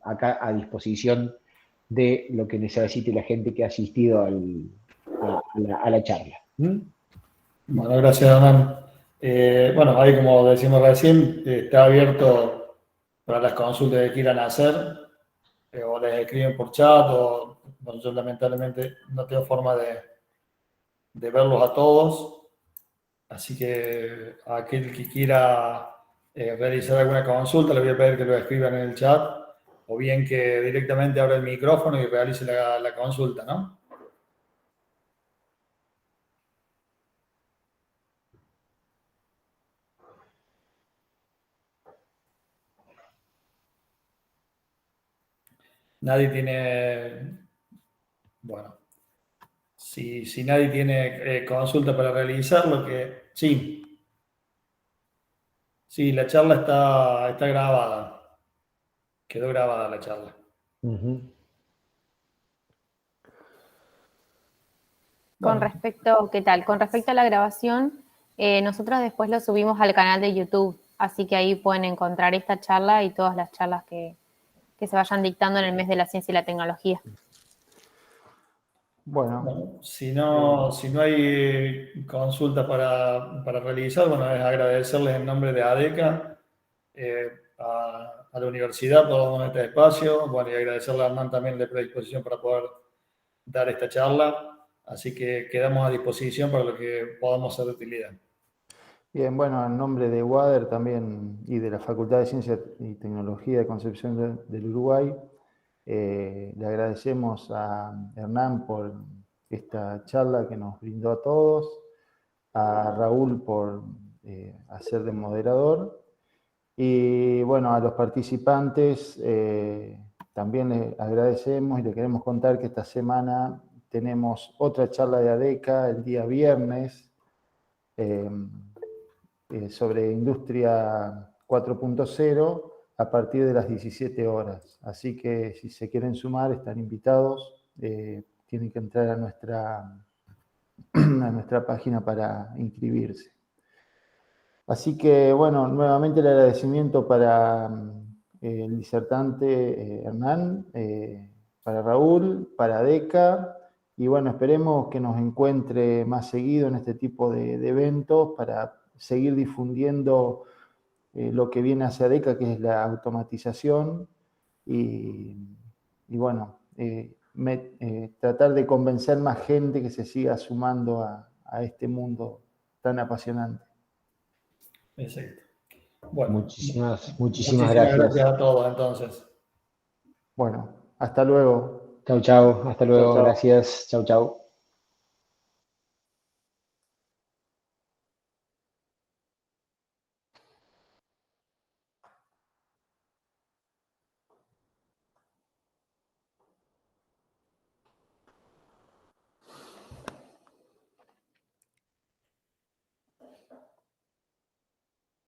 acá a disposición de lo que necesite la gente que ha asistido a la charla. Bueno, gracias, Hernán. Bueno, ahí como decimos recién, está abierto para las consultas que quieran hacer, o les escriben por chat, o bueno, yo lamentablemente no tengo forma de verlos a todos, así que a aquel que quiera realizar alguna consulta, le voy a pedir que lo escriban en el chat, o bien que directamente abra el micrófono y realice la consulta, ¿no? Nadie tiene, bueno, si nadie tiene consulta para realizar, sí, la charla está grabada, quedó grabada la charla. Con respecto, ¿qué tal? Con respecto a la grabación, nosotros después lo subimos al canal de YouTube, así que ahí pueden encontrar esta charla y todas las charlas que se vayan dictando en el mes de la ciencia y la tecnología. Bueno, si no hay consultas para realizar, bueno, es agradecerles en nombre de ADECA a la universidad por darnos este espacio, bueno, y agradecerle a Hernán también de predisposición para poder dar esta charla, así que quedamos a disposición para lo que podamos ser de utilidad. Bien, bueno, en nombre de WADER también y de la Facultad de Ciencia y Tecnología de Concepción del Uruguay, le agradecemos a Hernán por esta charla que nos brindó a todos, a Raúl por hacer de moderador, y bueno, a los participantes también les agradecemos y les queremos contar que esta semana tenemos otra charla de ADECA el día viernes, sobre Industria 4.0 a partir de las 17 horas. Así que si se quieren sumar, están invitados. Tienen que entrar a nuestra página para inscribirse. Así que, bueno, nuevamente el agradecimiento para el disertante Hernán, para Raúl, para ADECA. Y bueno, esperemos que nos encuentre más seguido en este tipo de eventos para seguir difundiendo lo que viene hacia ADECA, que es la automatización, y bueno, tratar de convencer más gente que se siga sumando a este mundo tan apasionante. Exacto. Bueno, muchísimas gracias a todos entonces. Bueno, hasta luego. Chau, hasta luego, Chau, chau. gracias, chau.